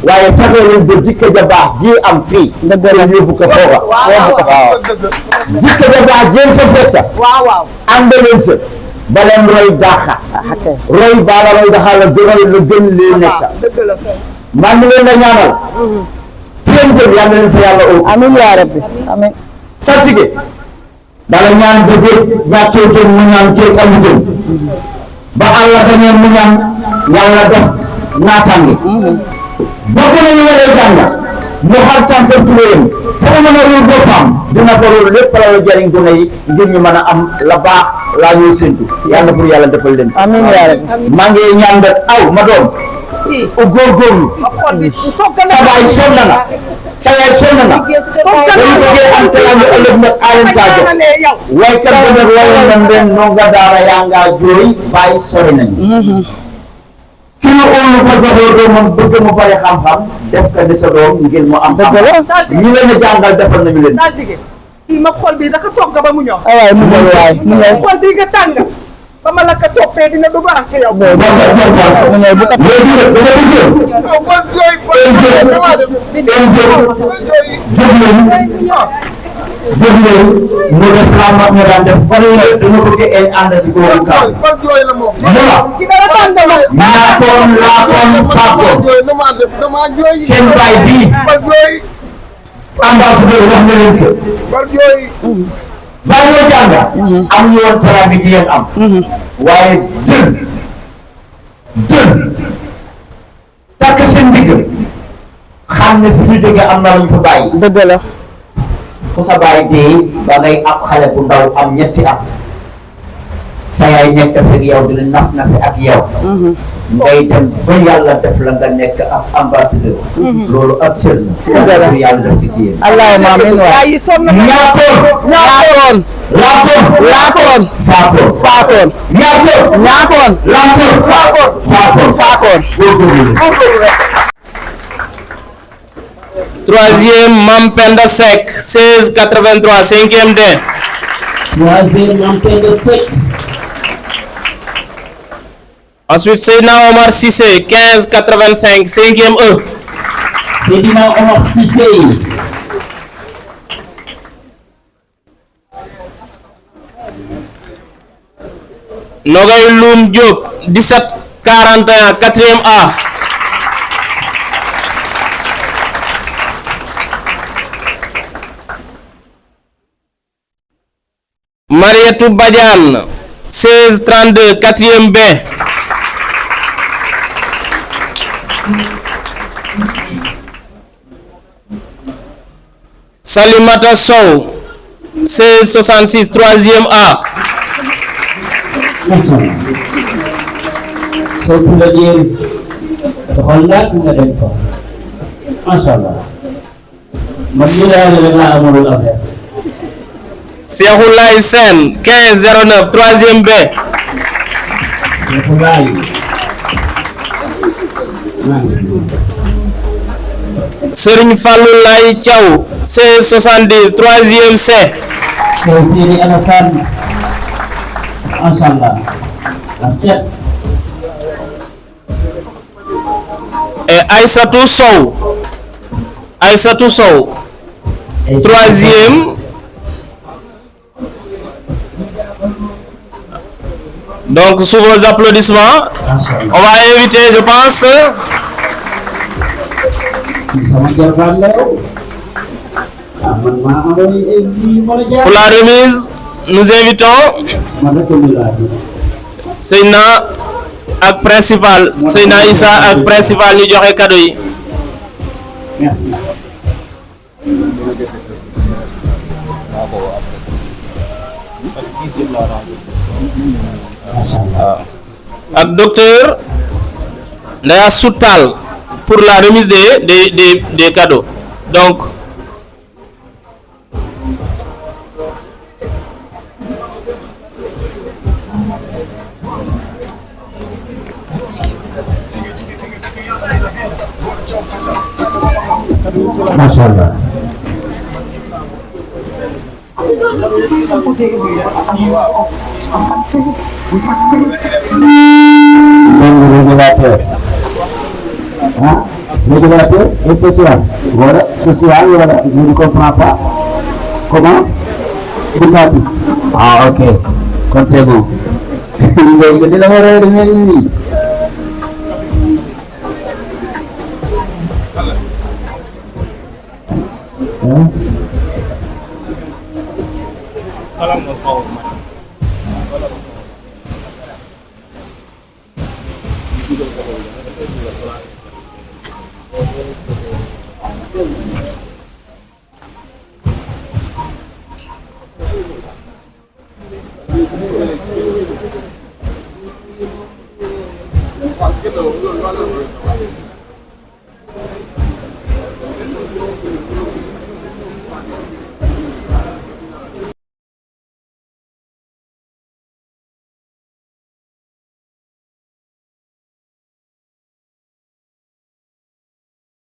waaye fexe leen ba jikka ja baax ji am fii ndëgg yóbbu ko foofa waaw jikka ja baax jéem fa fekka ànd leen sa ba leen roy daaxa roy baala roy daxa la roy la gën lee nekk maa ngi leen la ñaanal fi leen jëm yàlla leen fa yàlla oo amiin yaa rabbi amiin saltige dala ñaan ba dégg ñàkkee jëm mu ñaan jéeg amu jëm ba àlla dañee mu ñaan yàlla def naataange bokk nañu waree jàng mu xar tànkam tuwéyam fa mu mën a ruur boppam dina fa ruur lépp la la jariñ gune yi ngir ñu mën a am la baax laa ñuy séntu yàlla pour yàlla defal leen amiin yaa rabbi maa ngi ñaan nga aw ma doom u góorgóorlu sa baay sonn na sa yaay sonn na dañu bëggee am teraanga ëllëg nag aaleen taajo waykat ba nag wayoon na leen ndonga daara yaa ngaa jooy bàyyi sori nañu ki nga óolu ko joxee doomam bëgg mu bari xam-xam def ka di sa doom ngir mu am xam-xam ñi leen a jàngal defal nañu leen kii ma xol bi dafa togg ba mu ñor waay mu ñëw waay mu ñëw xol bi nga tàng ba ma la ko toppee dina du baax si yow mu ñëw bu ko jóg leen mu def la mag nga daan def bari na dama bëgg en ànd si góoru kaw naatoon laatoon faakoon seen baay bii ambassadeur wax na leen ko baa ñoo jànga amuñu woon teraanga ji yéen am waaye jël takk seen ndigg xam ne fi ñu jógee am na luñ fa bàyyi dëgg la ku sa bàyyi dee ba ngay am xale bu ndaw am ñetti am sa yaay nekk fekk yow dina naf na fi ak yow ngay dem ba yàlla def la nga nekk ab ambassadeur loolu ab cër la pour yàlla def ci si yéen allahumma amiin waay ñaatoon laatoon faakoon ñaatoon laatoon faakoon Troisième, Mampenda Sek, 1683, 5e D. Troisième, Mampenda Sek. Ensuite, Seydina Omar Sissé, 1585, 5e E. Seydina Omar Sissé. Nogay Loum Diop, 1741, 4e A. Marietou Badiane, 1632, 4e B. Salimata Sow, 1666, 3e A. Sow pour le dire, xoolaat nga dem fa macha allah man mii laa amalul affaire. Cheikhoulaye Sène, 1509, 3e B. Cheikhoulaye. Serigne Fallou Laye Thiaw, 1670, 3e C. Seydi Alassane. Macha allah. Et Aïssatou Sow. Aïssatou Sow, 3e. Donc, sous vos applaudissements, on va inviter, je pense, sama jarbaat la yow man maa amee lii mën a jaar. Pour la remise nous invitons Seyna ak principal Seyna Issa ak principal ñu joxe cadeau yi. Merci. Ak docteur Ndaya Soutal pour la remise des cadeaux. Donc Machallah. Régulateur. Hein? Régulateur et social. Voilà, social, voilà. Je ne comprends pas. Comment? Éducatif. Ah, ok. Comme c'est bon.